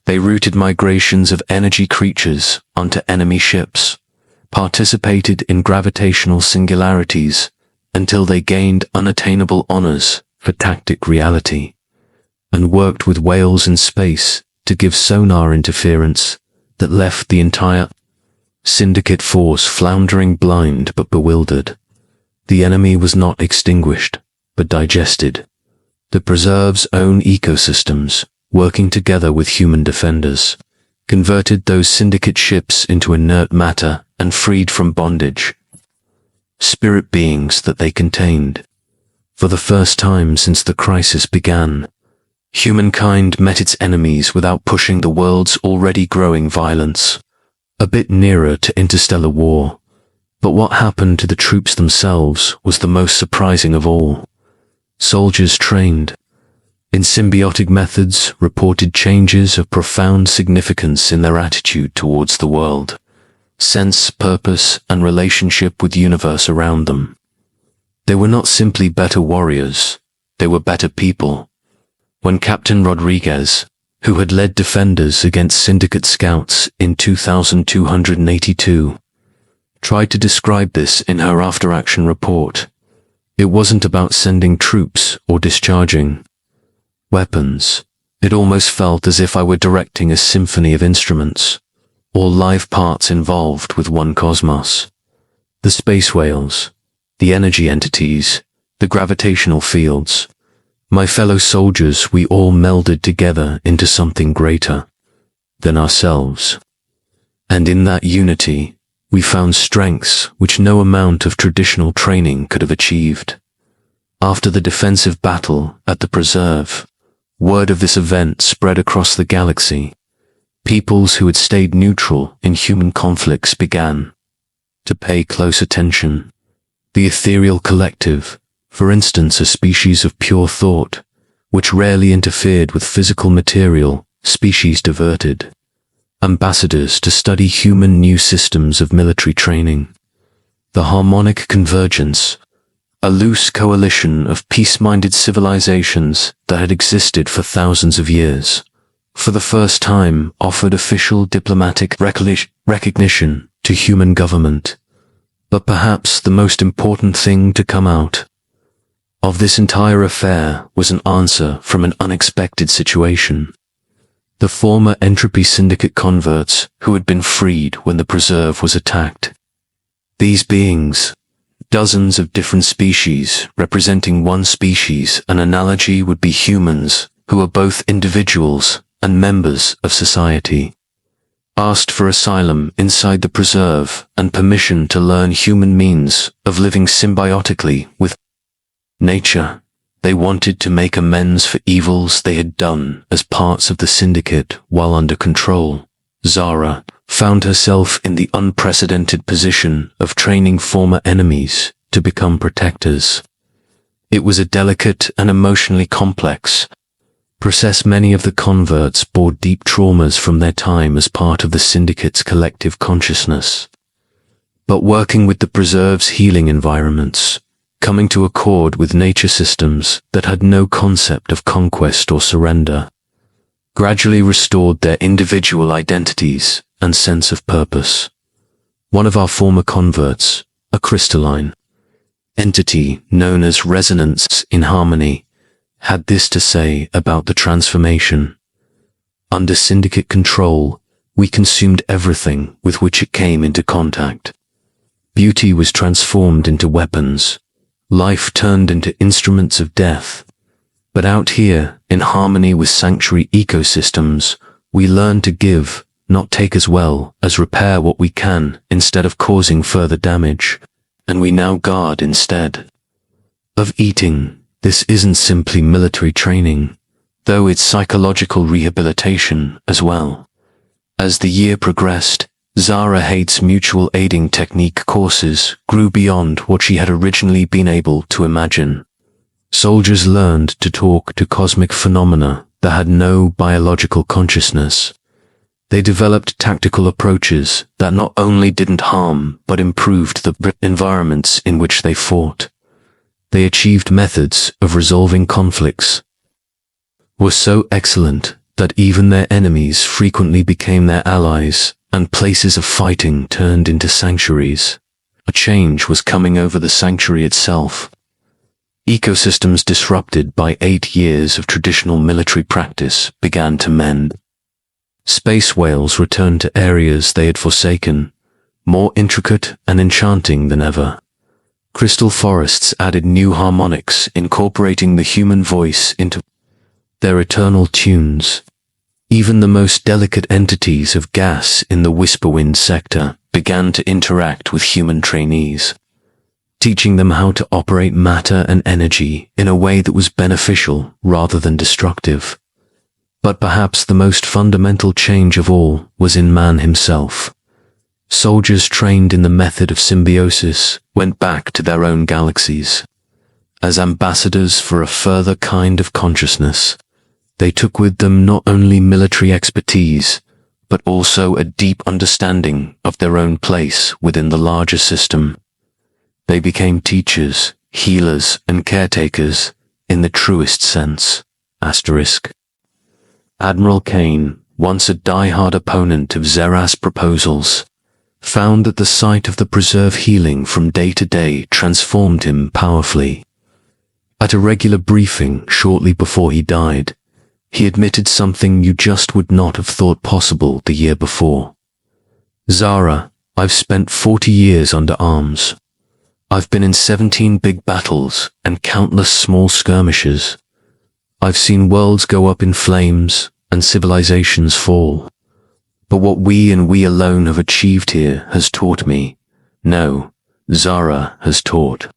They routed migrations of energy creatures onto enemy ships, participated in gravitational singularities until they gained unattainable honors for tactic reality, and worked with whales in space to give sonar interference that left the entire Syndicate force floundering blind but bewildered. The enemy was not extinguished, but digested. The Preserve's own ecosystems, working together with human defenders, converted those Syndicate ships into inert matter and freed from bondage spirit beings that they contained. For the first time since the crisis began, humankind met its enemies without pushing the world's already growing violence. a bit nearer to interstellar war. But what happened to the troops themselves was the most surprising of all. Soldiers trained in symbiotic methods reported changes of profound significance in their attitude towards the world, sense, purpose, and relationship with the universe around them. They were not simply better warriors, they were better people. When Captain Rodriguez, who had led defenders against Syndicate scouts in 2282, tried to describe this in her after-action report, it wasn't about sending troops or discharging weapons. It almost felt as if I were directing a symphony of instruments, all live parts involved with one cosmos. The space whales, the energy entities, the gravitational fields. My fellow soldiers, we all melded together into something greater than ourselves. And in that unity, we found strengths which no amount of traditional training could have achieved. After the defensive battle at the Preserve, word of this event spread across the galaxy. Peoples who had stayed neutral in human conflicts began to pay close attention. The ethereal collective, for instance, a species of pure thought, which rarely interfered with physical material, species diverted. Ambassadors to study human new systems of military training. The harmonic convergence, a loose coalition of peace-minded civilizations that had existed for thousands of years, for the first time offered official diplomatic recognition to human government. But perhaps the most important thing to come out of this entire affair was an answer from an unexpected situation. The former Entropy Syndicate converts who had been freed when the Preserve was attacked. These beings, dozens of different species representing one species, an analogy would be humans who are both individuals and members of society, asked for asylum inside the Preserve and permission to learn human means of living symbiotically with nature. They wanted to make amends for evils they had done as parts of the Syndicate while under control. Zara found herself in the unprecedented position of training former enemies to become protectors. It was a delicate and emotionally complex process. Many of the converts bore deep traumas from their time as part of the Syndicate's collective consciousness. But working with the Preserve's healing environments, coming to accord with nature systems that had no concept of conquest or surrender, gradually restored their individual identities and sense of purpose. One of our former converts, a crystalline entity known as Resonance in Harmony, had this to say about the transformation. Under Syndicate control, we consumed everything with which it came into contact. Beauty was transformed into weapons. Life turned into instruments of death. But out here, in harmony with sanctuary ecosystems, we learn to give, not take, as well as repair what we can instead of causing further damage. And we now guard instead of eating. This isn't simply military training, though it's psychological rehabilitation as well. As the year progressed, Zara Hate's mutual aiding technique courses grew beyond what she had originally been able to imagine. Soldiers learned to talk to cosmic phenomena that had no biological consciousness. They developed tactical approaches that not only didn't harm but improved the environments in which they fought. They achieved methods of resolving conflicts were so excellent that even their enemies frequently became their allies, and places of fighting turned into sanctuaries. A change was coming over the sanctuary itself. Ecosystems disrupted by 8 years of traditional military practice began to mend. Space whales returned to areas they had forsaken, more intricate and enchanting than ever. Crystal forests added new harmonics, incorporating the human voice into their eternal tunes. Even the most delicate entities of gas in the Whisperwind sector began to interact with human trainees, teaching them how to operate matter and energy in a way that was beneficial rather than destructive. But perhaps the most fundamental change of all was in man himself. Soldiers trained in the method of symbiosis went back to their own galaxies. As ambassadors for a further kind of consciousness, they took with them not only military expertise, but also a deep understanding of their own place within the larger system. They became teachers, healers, and caretakers in the truest sense. Admiral Kane, once a die-hard opponent of Zera's proposals, found that the sight of the preserve healing from day to day transformed him powerfully. At a regular briefing shortly before he died, he admitted something you just would not have thought possible the year before. "Zara, I've spent 40 years under arms. I've been in 17 big battles and countless small skirmishes. I've seen worlds go up in flames and civilizations fall. But what we and we alone have achieved here has taught me, no, Zara has taught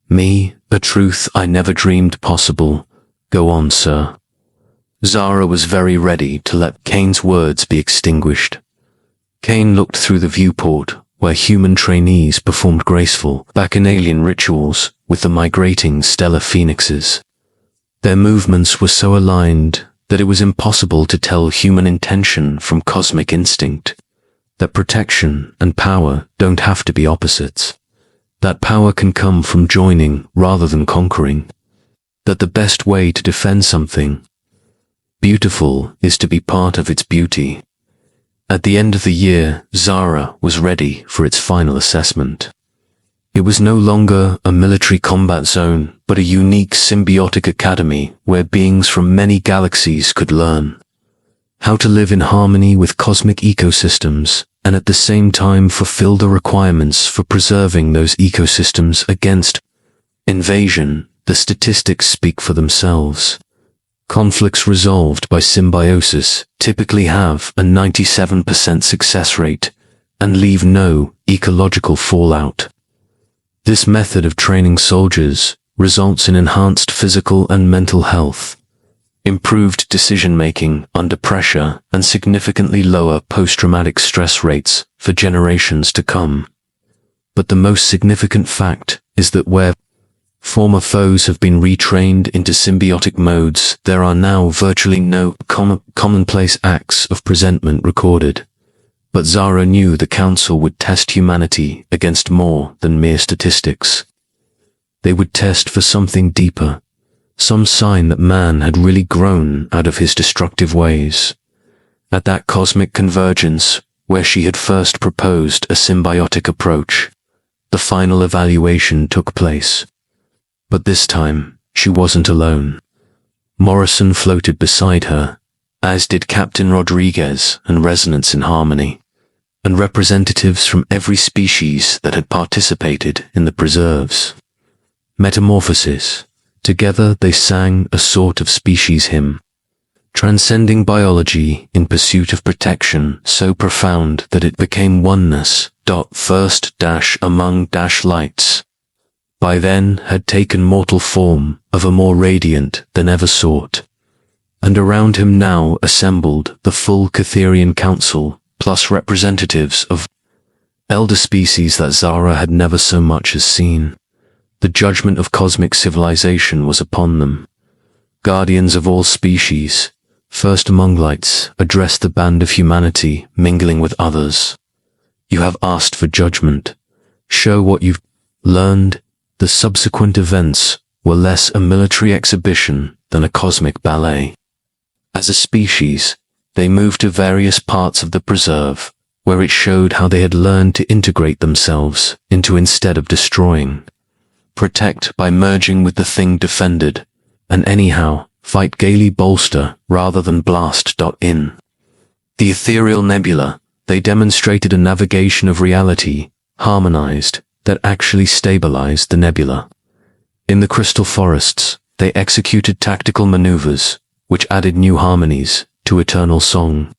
me, a truth I never dreamed possible. Go on, sir." Zara was very ready to let Kane's words be extinguished. Kane looked through the viewport where human trainees performed graceful bacchanalian rituals with the migrating stellar phoenixes. Their movements were so aligned that it was impossible to tell human intention from cosmic instinct, that protection and power don't have to be opposites, that power can come from joining rather than conquering, that the best way to defend something beautiful is to be part of its beauty. At the end of the year, Zara was ready for its final assessment. It was no longer a military combat zone, but a unique symbiotic academy where beings from many galaxies could learn how to live in harmony with cosmic ecosystems and at the same time fulfill the requirements for preserving those ecosystems against invasion. The statistics speak for themselves. Conflicts resolved by symbiosis typically have a 97% success rate and leave no ecological fallout. This method of training soldiers results in enhanced physical and mental health, improved decision-making under pressure, and significantly lower post-traumatic stress rates for generations to come. But the most significant fact is that where former foes have been retrained into symbiotic modes, there are now virtually no commonplace acts of presentment recorded. But Zara knew the Council would test humanity against more than mere statistics. They would test for something deeper, some sign that man had really grown out of his destructive ways. At that cosmic convergence, where she had first proposed a symbiotic approach, the final evaluation took place. But this time, she wasn't alone. Morrison floated beside her, as did Captain Rodriguez and Resonance in Harmony, and representatives from every species that had participated in the preserves. Metamorphosis. Together they sang a sort of species hymn, transcending biology in pursuit of protection so profound that it became oneness. First among lights. By then had taken mortal form of a more radiant than ever sort, and around him now assembled the full Catherian Council, plus representatives of elder species that Zara had never so much as seen. The judgment of cosmic civilization was upon them. Guardians of all species, first among lights, addressed the band of humanity mingling with others. You have asked for judgment. Show what you've learned. The subsequent events were less a military exhibition than a cosmic ballet. As a species, they moved to various parts of the preserve, where it showed how they had learned to integrate themselves into instead of destroying. Protect by merging with the thing defended, and anyhow, fight gaily bolster rather than blast. In the ethereal nebula, they demonstrated a navigation of reality, harmonized, that actually stabilized the nebula. In the crystal forests, they executed tactical maneuvers, which added new harmonies to eternal song.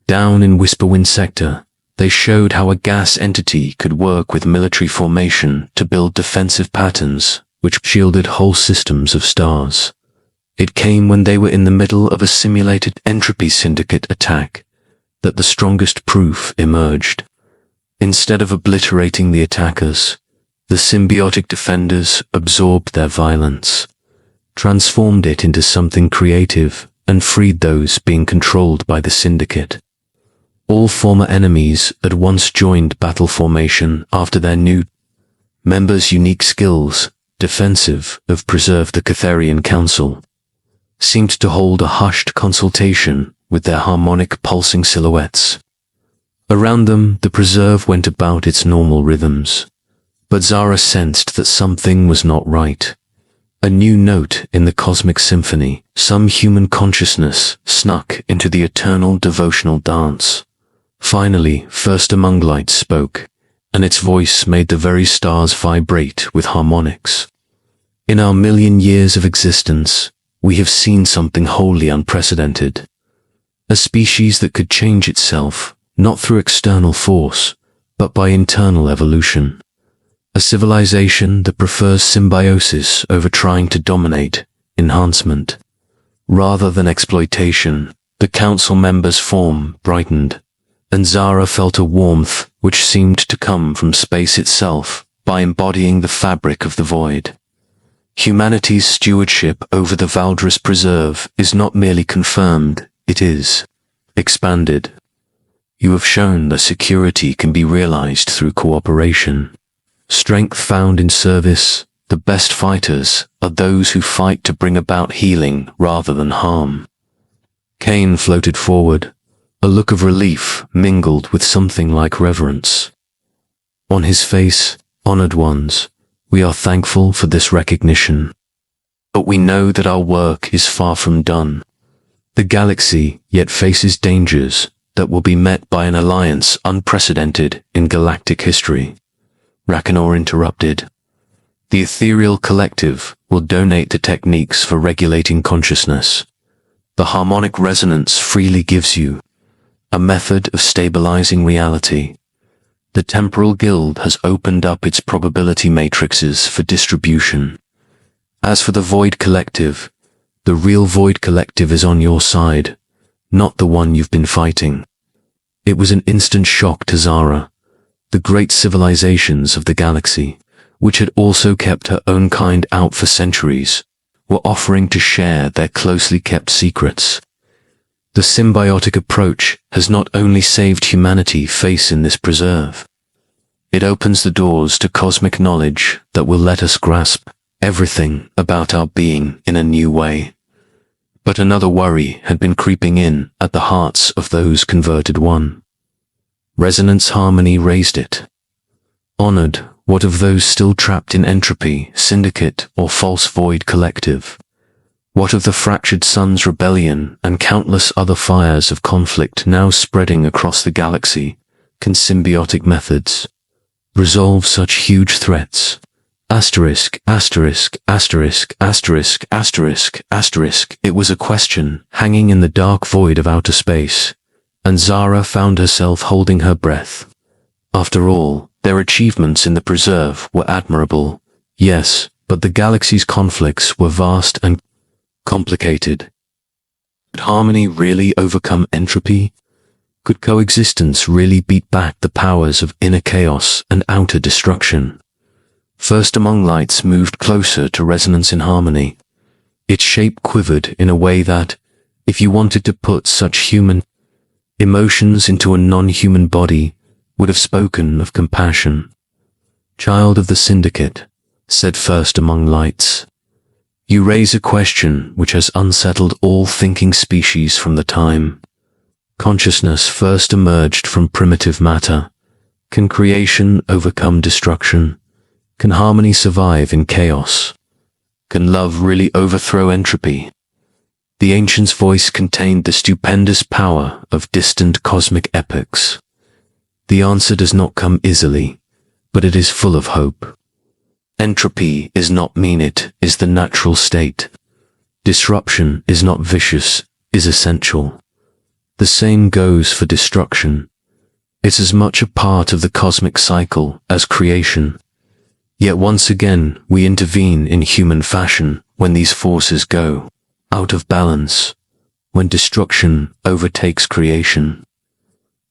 Down in Whisperwind Sector, they showed how a gas entity could work with military formation to build defensive patterns which shielded whole systems of stars. It came when they were in the middle of a simulated entropy syndicate attack that the strongest proof emerged. Instead of obliterating the attackers, the symbiotic defenders absorbed their violence, transformed it into something creative, and freed those being controlled by the syndicate. All former enemies at once joined battle formation after their new members' unique skills, defensive, have preserved the Catharian Council, seemed to hold a hushed consultation with their harmonic pulsing silhouettes. Around them, the preserve went about its normal rhythms, but Zara sensed that something was not right. A new note in the cosmic symphony, some human consciousness snuck into the eternal devotional dance. Finally, First Among Lights spoke, and its voice made the very stars vibrate with harmonics. In our 1,000,000 years of existence, we have seen something wholly unprecedented. A species that could change itself, not through external force, but by internal evolution. A civilization that prefers symbiosis over trying to dominate, enhancement. Rather than exploitation, the council members' form brightened, and Zara felt a warmth which seemed to come from space itself by embodying the fabric of the void. Humanity's stewardship over the Valdris Preserve is not merely confirmed, it is expanded. You have shown that security can be realized through cooperation. Strength found in service, the best fighters are those who fight to bring about healing rather than harm. Cain floated forward, a look of relief mingled with something like reverence. On his face, honored ones, we are thankful for this recognition. But we know that our work is far from done. The galaxy yet faces dangers that will be met by an alliance unprecedented in galactic history. Rakanor interrupted. The ethereal collective will donate the techniques for regulating consciousness. The harmonic resonance freely gives you a method of stabilizing reality. The temporal guild has opened up its probability matrices for distribution. As for the void collective, the real void collective is on your side, not the one you've been fighting. It was an instant shock to Zara. The great civilizations of the galaxy, which had also kept her own kind out for centuries, were offering to share their closely kept secrets. The symbiotic approach has not only saved humanity face in this preserve. It opens the doors to cosmic knowledge that will let us grasp everything about our being in a new way. But another worry had been creeping in at the hearts of those converted one. Resonance harmony raised it. Honored, what of those still trapped in entropy, syndicate, or false void collective? What of the fractured sun's rebellion and countless other fires of conflict now spreading across the galaxy? Can symbiotic methods resolve such huge threats? Asterisk, asterisk, asterisk, asterisk, asterisk, asterisk. It was a question hanging in the dark void of outer space, and Zara found herself holding her breath. After all, their achievements in the preserve were admirable, yes, but the galaxy's conflicts were vast and complicated. Could harmony really overcome entropy? Could coexistence really beat back the powers of inner chaos and outer destruction? First Among Lights moved closer to resonance in harmony. Its shape quivered in a way that, if you wanted to put such human emotions into a non-human body, would have spoken of compassion. Child of the Syndicate, said First Among Lights, you raise a question which has unsettled all thinking species from the time consciousness first emerged from primitive matter. Can creation overcome destruction? Can harmony survive in chaos? Can love really overthrow entropy? The ancient's voice contained the stupendous power of distant cosmic epochs. The answer does not come easily, but it is full of hope. Entropy is not mean, it is the natural state. Disruption is not vicious, is essential. The same goes for destruction. It's as much a part of the cosmic cycle as creation. Yet once again we intervene in human fashion when these forces go out of balance, when destruction overtakes creation.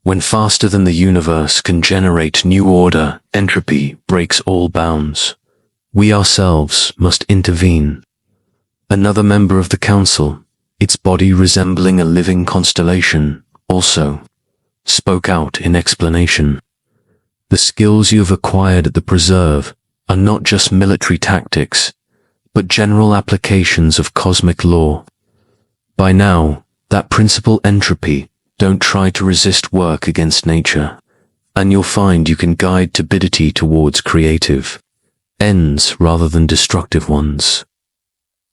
When faster than the universe can generate new order, entropy breaks all bounds. We ourselves must intervene. Another member of the council, its body resembling a living constellation, also spoke out in explanation. The skills you have acquired at the preserve are not just military tactics, but general applications of cosmic law. By now, that principle entropy, don't try to resist work against nature, and you'll find you can guide turbidity towards creative ends rather than destructive ones.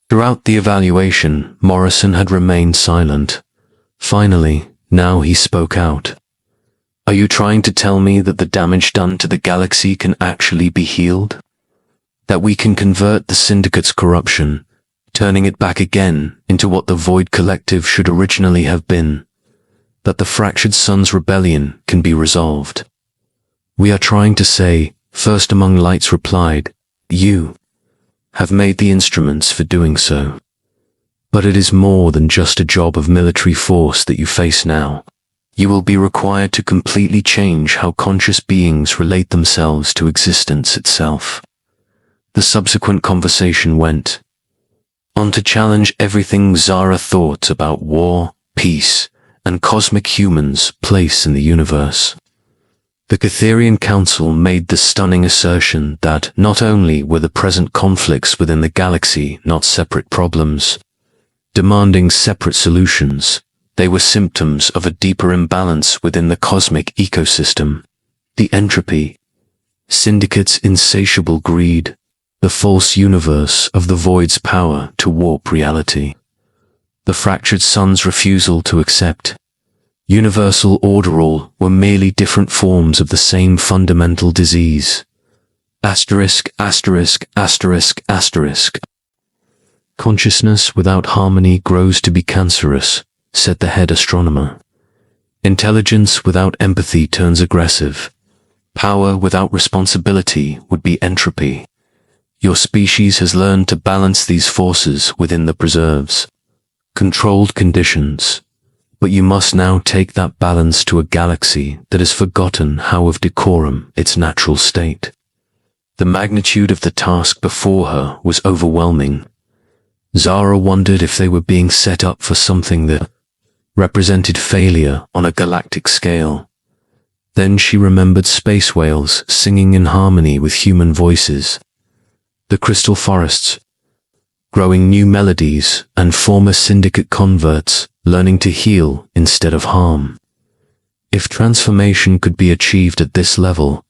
Throughout the evaluation, Morrison had remained silent. Finally, now he spoke out. Are you trying to tell me that the damage done to the galaxy can actually be healed? That we can convert the Syndicate's corruption, turning it back again into what the Void Collective should originally have been? That the Fractured Sun's rebellion can be resolved? We are trying to say, First Among Lights replied, you have made the instruments for doing so. But it is more than just a job of military force that you face now. You will be required to completely change how conscious beings relate themselves to existence itself. The subsequent conversation went on to challenge everything Zara thought about war, peace, and cosmic humans' place in the universe. The Catherian Council made the stunning assertion that not only were the present conflicts within the galaxy not separate problems, demanding separate solutions, they were symptoms of a deeper imbalance within the cosmic ecosystem. The entropy, Syndicate's insatiable greed, the false universe of the Void's power to warp reality. The Fractured Sun's refusal to accept universal order all were merely different forms of the same fundamental disease. Asterisk, asterisk, asterisk, asterisk. Consciousness without harmony grows to be cancerous, said the head astronomer. Intelligence without empathy turns aggressive. Power without responsibility would be entropy. Your species has learned to balance these forces within the preserves. Controlled conditions. But you must now take that balance to a galaxy that has forgotten how of decorum its natural state. The magnitude of the task before her was overwhelming. Zara wondered if they were being set up for something that represented failure on a galactic scale. Then she remembered space whales singing in harmony with human voices, the crystal forests, growing new melodies, and former Syndicate converts learning to heal instead of harm. If transformation could be achieved at this level,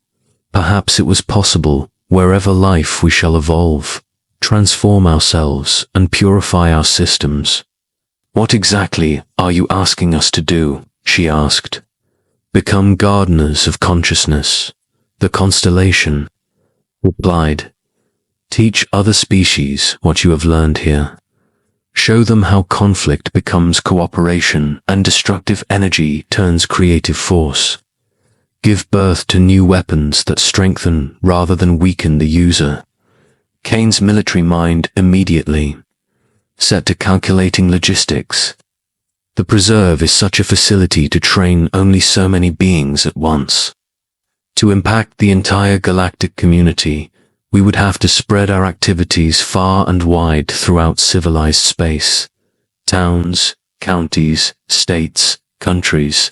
perhaps it was possible wherever life we shall evolve, transform ourselves and purify our systems. What exactly are you asking us to do? She asked. Become gardeners of consciousness. The constellation replied. Teach other species what you have learned here. Show them how conflict becomes cooperation and destructive energy turns creative force. Give birth to new weapons that strengthen rather than weaken the user. Kane's military mind immediately set to calculating logistics. The preserve is such a facility to train only so many beings at once. To impact the entire galactic community, we would have to spread our activities far and wide throughout civilized space. Towns, counties, states, countries.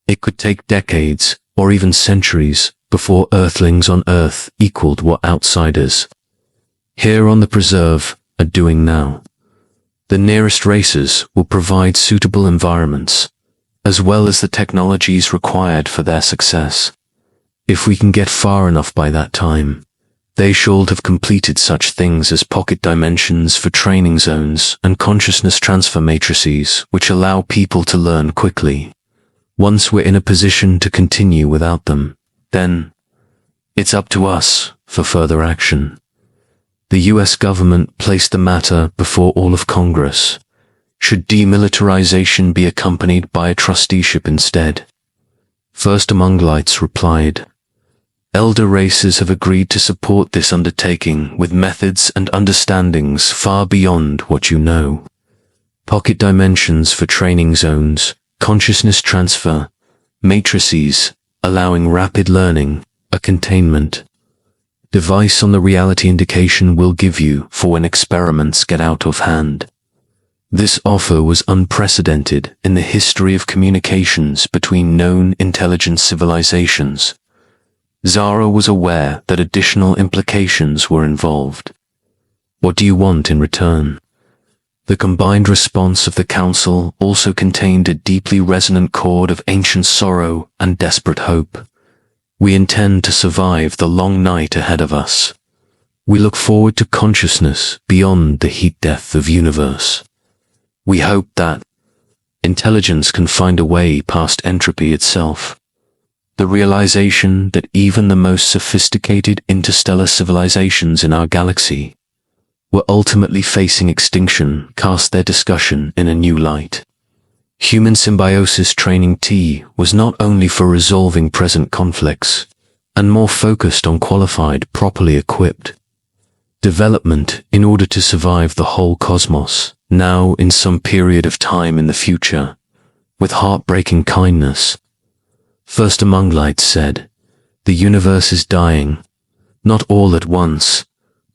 It could take decades, or even centuries, before Earthlings on Earth equaled what outsiders here on the preserve are doing now. The nearest races will provide suitable environments, as well as the technologies required for their success. If we can get far enough by that time, they should have completed such things as pocket dimensions for training zones and consciousness transfer matrices which allow people to learn quickly. Once we're in a position to continue without them, then it's up to us for further action. The US government placed the matter before all of Congress. Should demilitarization be accompanied by a trusteeship instead? First Among Lights replied. Elder races have agreed to support this undertaking with methods and understandings far beyond what you know. Pocket dimensions for training zones, consciousness transfer, matrices, allowing rapid learning, a containment device on the reality indication will give you for when experiments get out of hand. This offer was unprecedented in the history of communications between known intelligent civilizations. Zara was aware that additional implications were involved. What do you want in return? The combined response of the council also contained a deeply resonant chord of ancient sorrow and desperate hope. We intend to survive the long night ahead of us. We look forward to consciousness beyond the heat death of universe. We hope that intelligence can find a way past entropy itself. The realization that even the most sophisticated interstellar civilizations in our galaxy were ultimately facing extinction cast their discussion in a new light. Human symbiosis training T was not only for resolving present conflicts, and more focused on qualified, properly equipped development in order to survive the whole cosmos, now in some period of time in the future, with heartbreaking kindness. First Among Lights said, "The universe is dying, not all at once,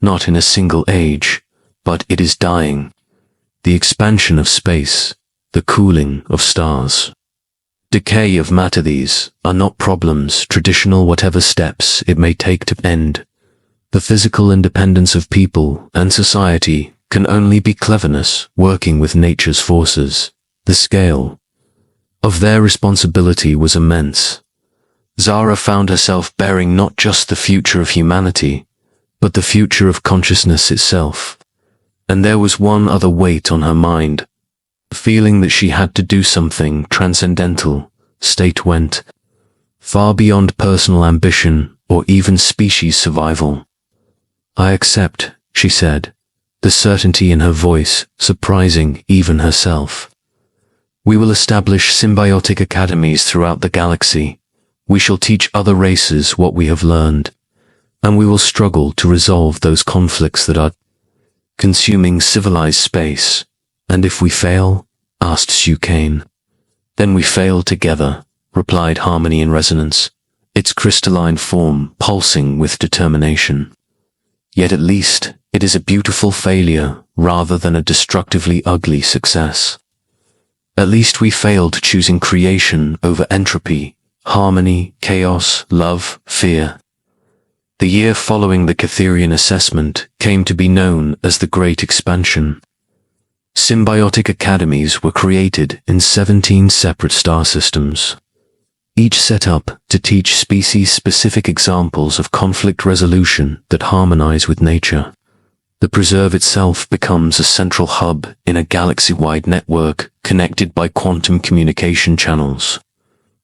not in a single age, but it is dying. The expansion of space, the cooling of stars, decay of matter, these are not problems traditional whatever steps it may take to end. The physical independence of people and society can only be cleverness working with nature's forces." The scale of their responsibility was immense. Zara found herself bearing not just the future of humanity, but the future of consciousness itself. And there was one other weight on her mind, the feeling that she had to do something transcendental. State went far beyond personal ambition or even species survival. "I accept," she said, the certainty in her voice surprising even herself. "We will establish symbiotic academies throughout the galaxy. We shall teach other races what we have learned, and we will struggle to resolve those conflicts that are consuming civilized space. And if we fail?" asked Sukain. "Then we fail together," replied Harmony in resonance, its crystalline form pulsing with determination. "Yet at least it is a beautiful failure rather than a destructively ugly success. At least we failed choosing creation over entropy, harmony, chaos, love, fear." The year following the Catherian assessment came to be known as the Great Expansion. Symbiotic academies were created in 17 separate star systems, each set up to teach species-specific examples of conflict resolution that harmonize with nature. The preserve itself becomes a central hub in a galaxy-wide network connected by quantum communication channels.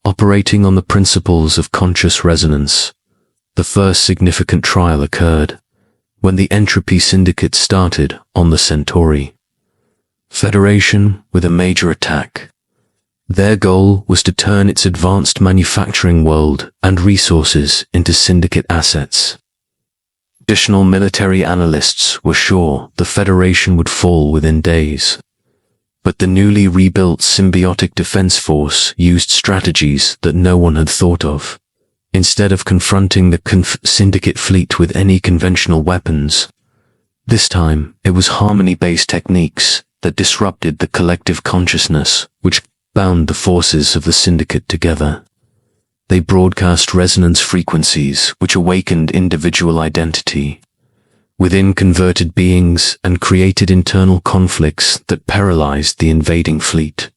Operating on the principles of conscious resonance, the first significant trial occurred when the Entropy Syndicate started on the Centauri Federation with a major attack. Their goal was to turn its advanced manufacturing world and resources into syndicate assets. Additional military analysts were sure the Federation would fall within days. But the newly rebuilt symbiotic defense force used strategies that no one had thought of. Instead of confronting the syndicate fleet with any conventional weapons, this time it was harmony-based techniques that disrupted the collective consciousness which bound the forces of the syndicate together. They broadcast resonance frequencies which awakened individual identity within converted beings and created internal conflicts that paralyzed the invading fleet.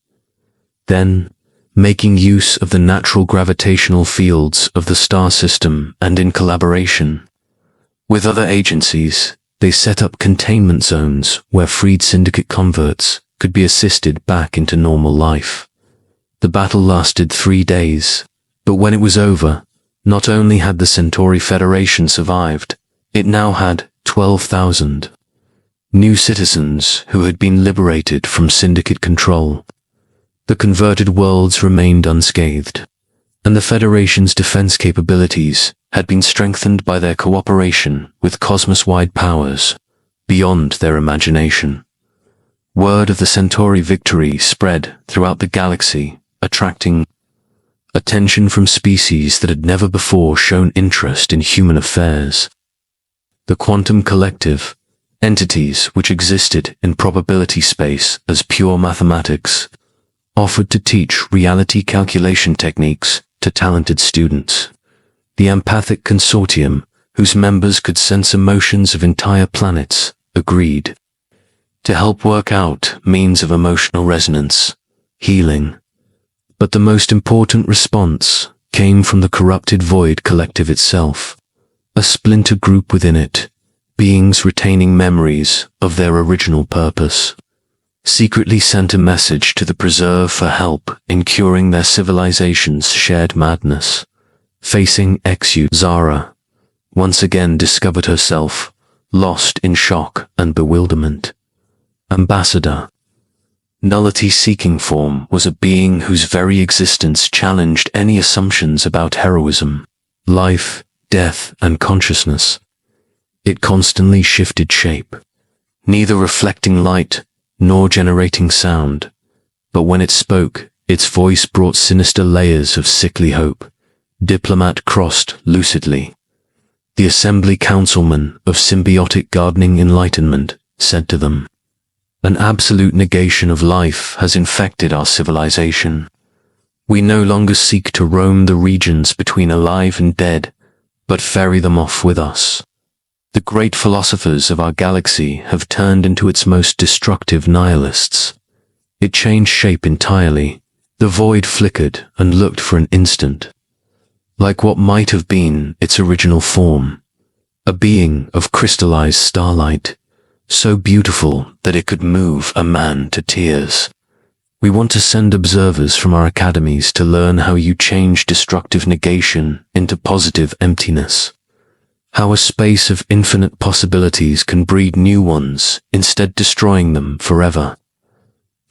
Then, making use of the natural gravitational fields of the star system and in collaboration with other agencies, they set up containment zones where freed syndicate converts could be assisted back into normal life. The battle lasted 3 days, but when it was over, not only had the Centauri Federation survived, it now had 12,000 new citizens who had been liberated from syndicate control. The converted worlds remained unscathed, and the Federation's defense capabilities had been strengthened by their cooperation with cosmos-wide powers beyond their imagination. Word of the Centauri victory spread throughout the galaxy, attracting attention from species that had never before shown interest in human affairs. The quantum collective, entities which existed in probability space as pure mathematics, offered to teach reality calculation techniques to talented students. The empathic consortium, whose members could sense emotions of entire planets, agreed to help work out means of emotional resonance, healing. But the most important response came from the corrupted void collective itself, a splinter group within it, beings retaining memories of their original purpose, secretly sent a message to the Preserve for help in curing their civilization's shared madness. Facing Exu, Zara once again discovered herself, lost in shock and bewilderment. Ambassador, nullity-seeking form, was a being whose very existence challenged any assumptions about heroism, life, death, and consciousness. It constantly shifted shape, neither reflecting light nor generating sound, but when it spoke, its voice brought sinister layers of sickly hope. Diplomat crossed lucidly. The assembly councilman of symbiotic gardening enlightenment said to them, "An absolute negation of life has infected our civilization. We no longer seek to roam the regions between alive and dead, but ferry them off with us. The great philosophers of our galaxy have turned into its most destructive nihilists." It changed shape entirely. The void flickered and looked for an instant like what might have been its original form, a being of crystallized starlight, so beautiful that it could move a man to tears. "We want to send observers from our academies to learn how you change destructive negation into positive emptiness. How a space of infinite possibilities can breed new ones, instead destroying them forever."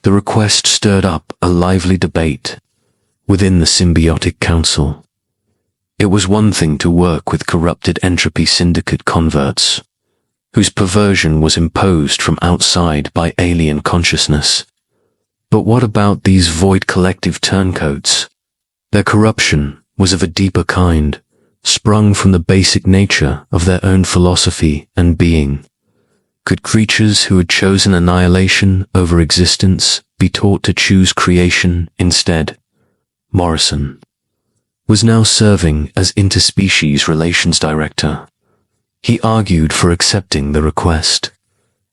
The request stirred up a lively debate within the Symbiotic Council. It was one thing to work with corrupted entropy syndicate converts, whose perversion was imposed from outside by alien consciousness. But what about these void collective turncoats? Their corruption was of a deeper kind, sprung from the basic nature of their own philosophy and being. Could creatures who had chosen annihilation over existence be taught to choose creation instead? Morrison was now serving as interspecies relations director. He argued for accepting the request.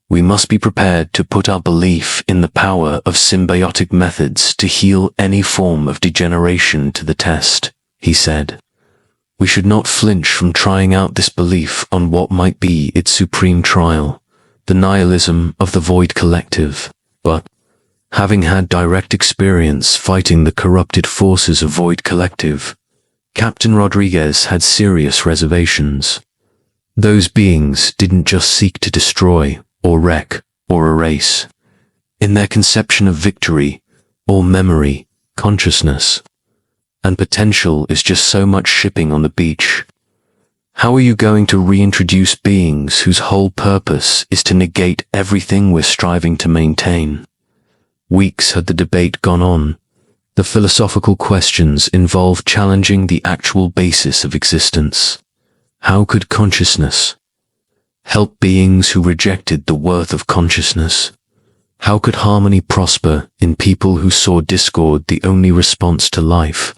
"We must be prepared to put our belief in the power of symbiotic methods to heal any form of degeneration to the test," he said. "We should not flinch from trying out this belief on what might be its supreme trial, the nihilism of the void collective." But, having had direct experience fighting the corrupted forces of void collective, Captain Rodriguez had serious reservations. Those beings didn't just seek to destroy, or wreck, or erase. In their conception of victory, or memory, consciousness, and potential is just so much shipping on the beach. How are you going to reintroduce beings whose whole purpose is to negate everything we're striving to maintain? Weeks had the debate gone on. The philosophical questions involved challenging the actual basis of existence. How could consciousness help beings who rejected the worth of consciousness? How could harmony prosper in people who saw discord the only response to life?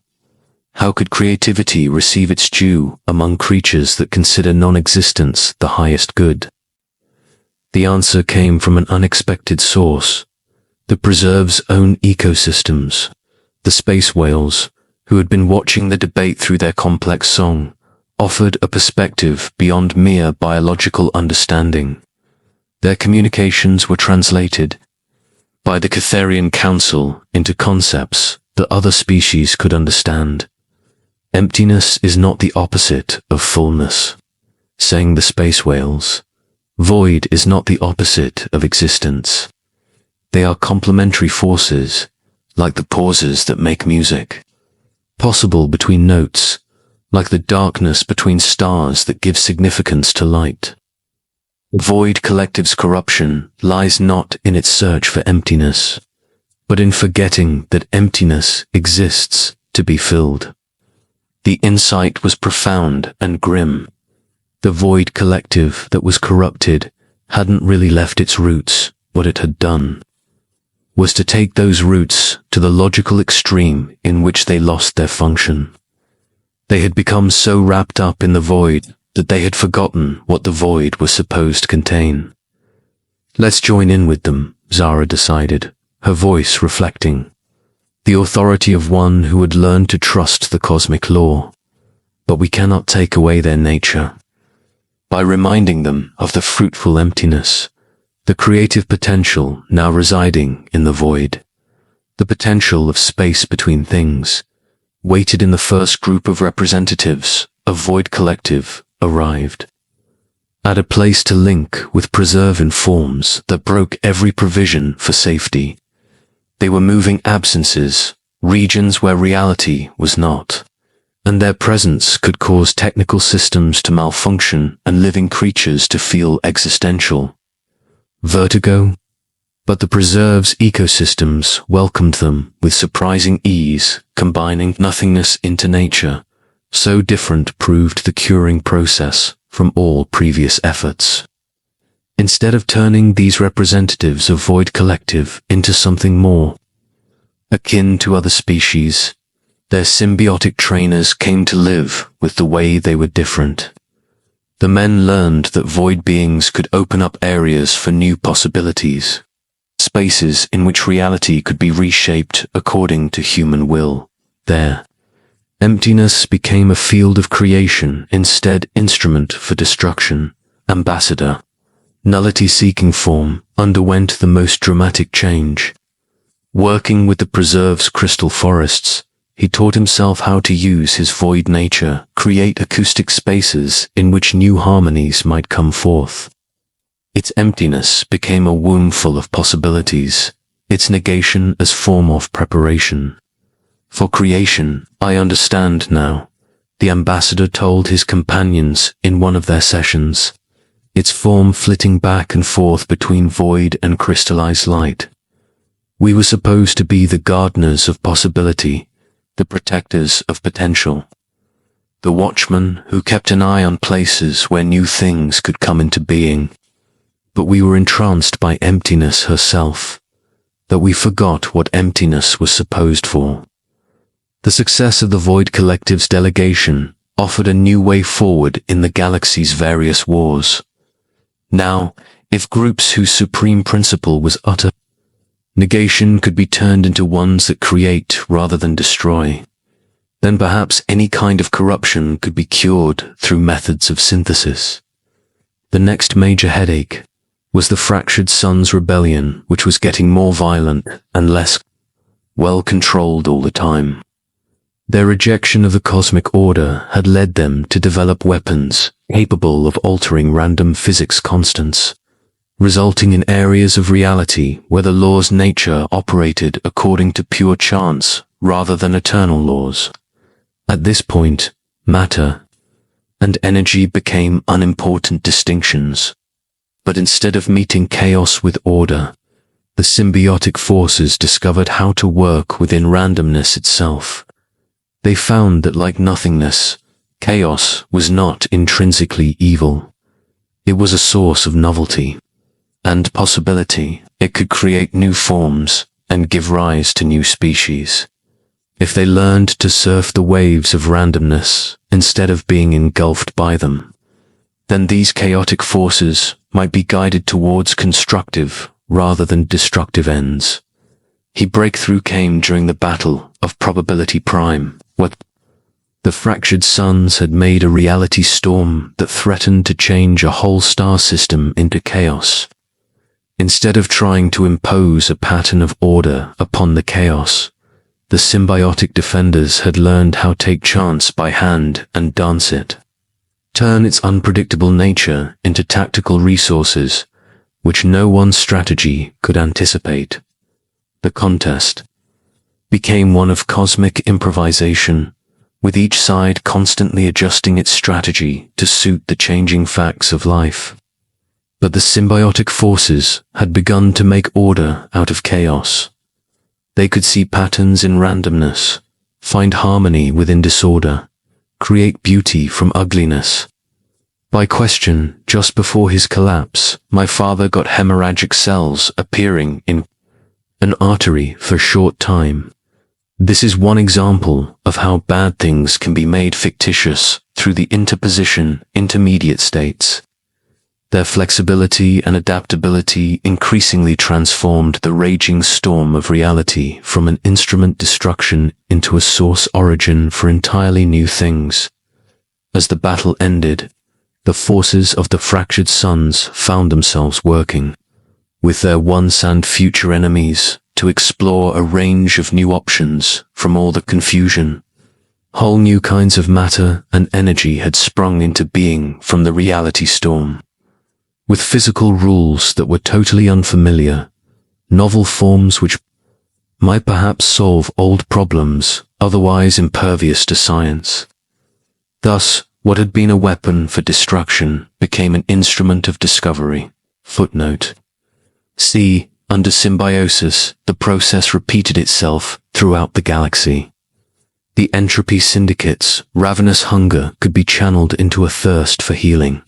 How could creativity receive its due among creatures that consider non-existence the highest good? The answer came from an unexpected source: the Preserve's own ecosystems. The space whales, who had been watching the debate through their complex song, offered a perspective beyond mere biological understanding. Their communications were translated by the Catharian Council into concepts that other species could understand. "Emptiness is not the opposite of fullness," sang the space whales. "Void is not the opposite of existence. They are complementary forces, like the pauses that make music, possible between notes, like the darkness between stars that give significance to light." Void collective's corruption lies not in its search for emptiness, but in forgetting that emptiness exists to be filled. The insight was profound and grim. The void collective that was corrupted hadn't really left its roots. What it had done was to take those roots to the logical extreme in which they lost their function. They had become so wrapped up in the void that they had forgotten what the void was supposed to contain. Let's join in with them, Zara decided, her voice reflecting the authority of one who had learned to trust the cosmic law. But we cannot take away their nature. By reminding them of the fruitful emptiness, the creative potential now residing in the void, the potential of space between things, waited in the first group of representatives of Void Collective arrived. At a place to link with preserving forms that broke every provision for safety. They were moving absences, regions where reality was not, and their presence could cause technical systems to malfunction and living creatures to feel existential vertigo. But the preserve's ecosystems welcomed them with surprising ease, combining nothingness into nature. So different proved the curing process from all previous efforts. Instead of turning these representatives of Void Collective into something more akin to other species, their symbiotic trainers came to live with the way they were different. The men learned that void beings could open up areas for new possibilities, spaces in which reality could be reshaped according to human will. There, emptiness became a field of creation instead instrument for destruction. Ambassador, nullity-seeking form, underwent the most dramatic change. Working with the preserve's crystal forests, he taught himself how to use his void nature, create acoustic spaces in which new harmonies might come forth. Its emptiness became a womb full of possibilities, its negation as form of preparation. For creation, I understand now, the ambassador told his companions in one of their sessions, its form flitting back and forth between void and crystallized light. We were supposed to be the gardeners of possibility, the protectors of potential, the watchmen who kept an eye on places where new things could come into being. But we were entranced by emptiness herself, that we forgot what emptiness was supposed for. The success of the Void Collective's delegation offered a new way forward in the galaxy's various wars. Now, if groups whose supreme principle was utter negation could be turned into ones that create rather than destroy, then perhaps any kind of corruption could be cured through methods of synthesis. The next major headache was the fractured Sun's rebellion, which was getting more violent and less well controlled all the time. Their rejection of the cosmic order had led them to develop weapons capable of altering random physics constants, resulting in areas of reality where the law's nature operated according to pure chance rather than eternal laws. At this point, matter and energy became unimportant distinctions. But instead of meeting chaos with order, the symbiotic forces discovered how to work within randomness itself. They found that like nothingness, chaos was not intrinsically evil. It was a source of novelty and possibility. It could create new forms and give rise to new species. If they learned to surf the waves of randomness instead of being engulfed by them, then these chaotic forces might be guided towards constructive rather than destructive ends. The breakthrough came during the Battle of Probability Prime, where the fractured suns had made a reality storm that threatened to change a whole star system into chaos. Instead of trying to impose a pattern of order upon the chaos, the symbiotic defenders had learned how to take chance by hand and dance it, turn its unpredictable nature into tactical resources which no one strategy could anticipate. The contest became one of cosmic improvisation, with each side constantly adjusting its strategy to suit the changing facts of life. But the symbiotic forces had begun to make order out of chaos. They could see patterns in randomness, find harmony within disorder, create beauty from ugliness. By question, just before his collapse, my father got hemorrhagic cells appearing in an artery for a short time. This is one example of how bad things can be made fictitious through the intermediate states. Their flexibility and adaptability increasingly transformed the raging storm of reality from an instrument destruction into a source origin for entirely new things. As the battle ended, the forces of the fractured suns found themselves working with their once and future enemies to explore a range of new options from all the confusion. Whole new kinds of matter and energy had sprung into being from the reality storm, with physical rules that were totally unfamiliar, novel forms which might perhaps solve old problems otherwise impervious to science. Thus, what had been a weapon for destruction became an instrument of discovery. Footnote. See, under symbiosis, the process repeated itself throughout the galaxy. The entropy syndicate's ravenous hunger could be channeled into a thirst for healing.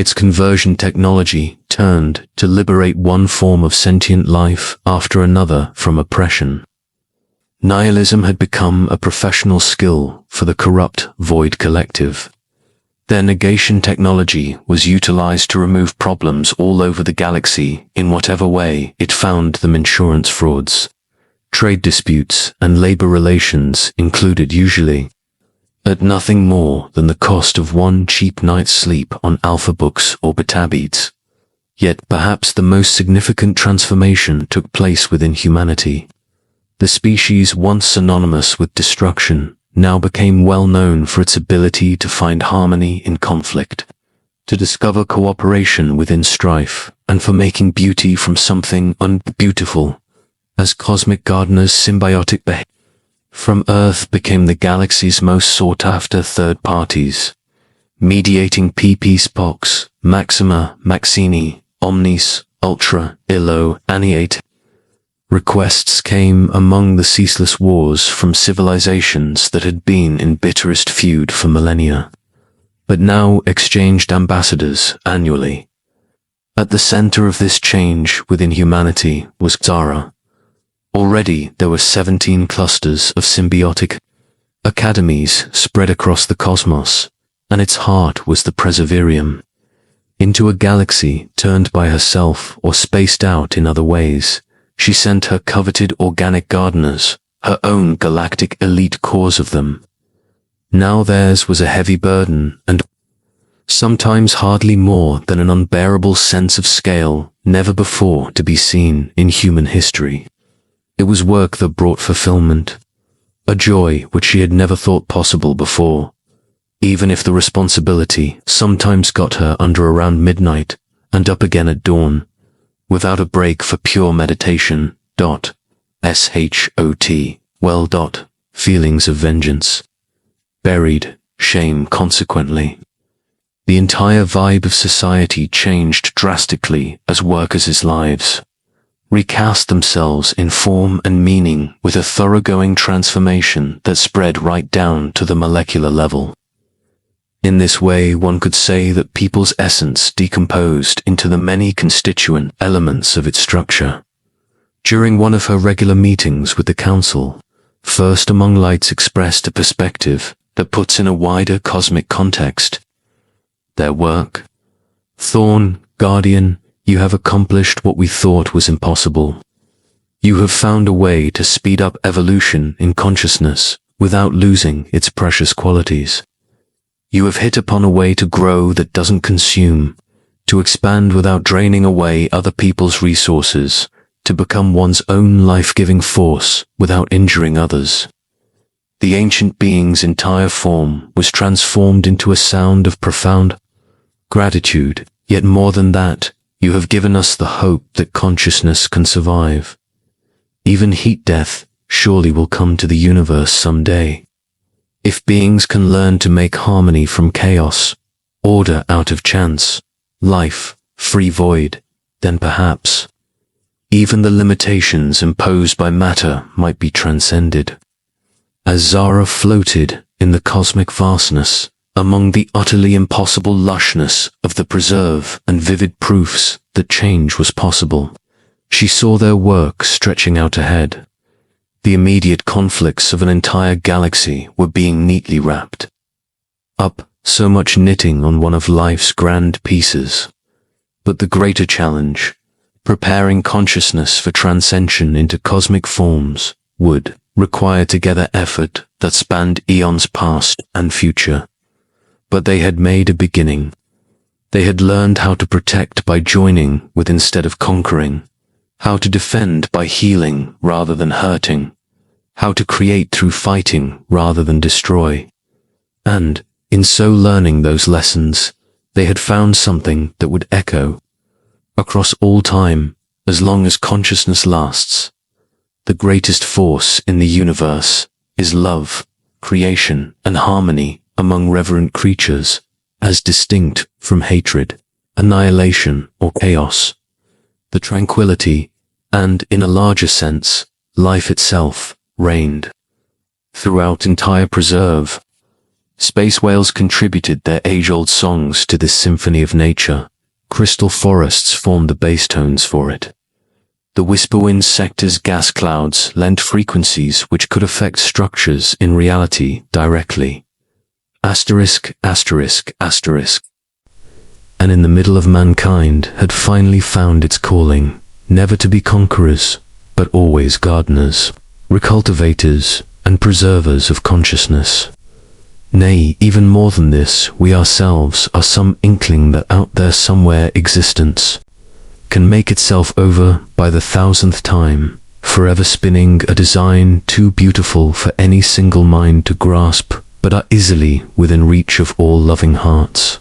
Its conversion technology turned to liberate one form of sentient life after another from oppression. Nihilism had become a professional skill for the corrupt Void Collective. Their negation technology was utilized to remove problems all over the galaxy in whatever way it found them. Insurance frauds, trade disputes, and labor relations included usually at nothing more than the cost of one cheap night's sleep on alpha books or betabeads. Yet perhaps the most significant transformation took place within humanity. The species once synonymous with destruction now became well known for its ability to find harmony in conflict, to discover cooperation within strife, and for making beauty from something unbeautiful, as cosmic gardeners' symbiotic behavior from Earth became the galaxy's most sought-after third parties, mediating PP Spox, Maxima, Maxini, Omnis, Ultra, Illo, Aniate. Requests came among the ceaseless wars from civilizations that had been in bitterest feud for millennia, but now exchanged ambassadors annually. At the center of this change within humanity was Zara. Already there were 17 clusters of symbiotic academies spread across the cosmos, and its heart was the Preserverium. Into a galaxy turned by herself or spaced out in other ways, she sent her coveted organic gardeners, her own galactic elite corps of them. Now theirs was a heavy burden and sometimes hardly more than an unbearable sense of scale never before to be seen in human history. It was work that brought fulfillment, a joy which she had never thought possible before, even if the responsibility sometimes got her under around midnight and up again at dawn, without a break for pure meditation. S-H-O-T, feelings of vengeance. Buried, shame consequently. The entire vibe of society changed drastically as workers' lives recast themselves in form and meaning with a thoroughgoing transformation that spread right down to the molecular level. In this way, one could say that people's essence decomposed into the many constituent elements of its structure. During one of her regular meetings with the Council, First Among Lights expressed a perspective that puts in a wider cosmic context their work. Thorn, Guardian, you have accomplished what we thought was impossible. You have found a way to speed up evolution in consciousness without losing its precious qualities. You have hit upon a way to grow that doesn't consume, to expand without draining away other people's resources, to become one's own life-giving force without injuring others. The ancient being's entire form was transformed into a sound of profound gratitude, yet more than that, you have given us the hope that consciousness can survive. Even heat death surely will come to the universe someday. If beings can learn to make harmony from chaos, order out of chance, life, free void, then perhaps even the limitations imposed by matter might be transcended. As Zara floated in the cosmic vastness, among the utterly impossible lushness of the preserve and vivid proofs that change was possible, she saw their work stretching out ahead. The immediate conflicts of an entire galaxy were being neatly wrapped up, so much knitting on one of life's grand pieces. But the greater challenge, preparing consciousness for transcension into cosmic forms, would require together effort that spanned eons past and future. But they had made a beginning. They had learned how to protect by joining with instead of conquering, how to defend by healing rather than hurting, how to create through fighting rather than destroy. And, in so learning those lessons, they had found something that would echo across all time, as long as consciousness lasts. The greatest force in the universe is love, creation, and harmony among reverent creatures, as distinct from hatred, annihilation, or chaos. The tranquility, and, in a larger sense, life itself, reigned throughout entire preserve. Space whales contributed their age-old songs to this symphony of nature. Crystal forests formed the bass tones for it. The whisperwind sector's gas clouds lent frequencies which could affect structures in reality directly. Asterisk, asterisk, asterisk. And in the middle of mankind had finally found its calling, never to be conquerors, but always gardeners, recultivators, and preservers of consciousness. Nay, even more than this, we ourselves are some inkling that out there somewhere existence can make itself over by the 1000th time, forever spinning a design too beautiful for any single mind to grasp, but are easily within reach of all loving hearts.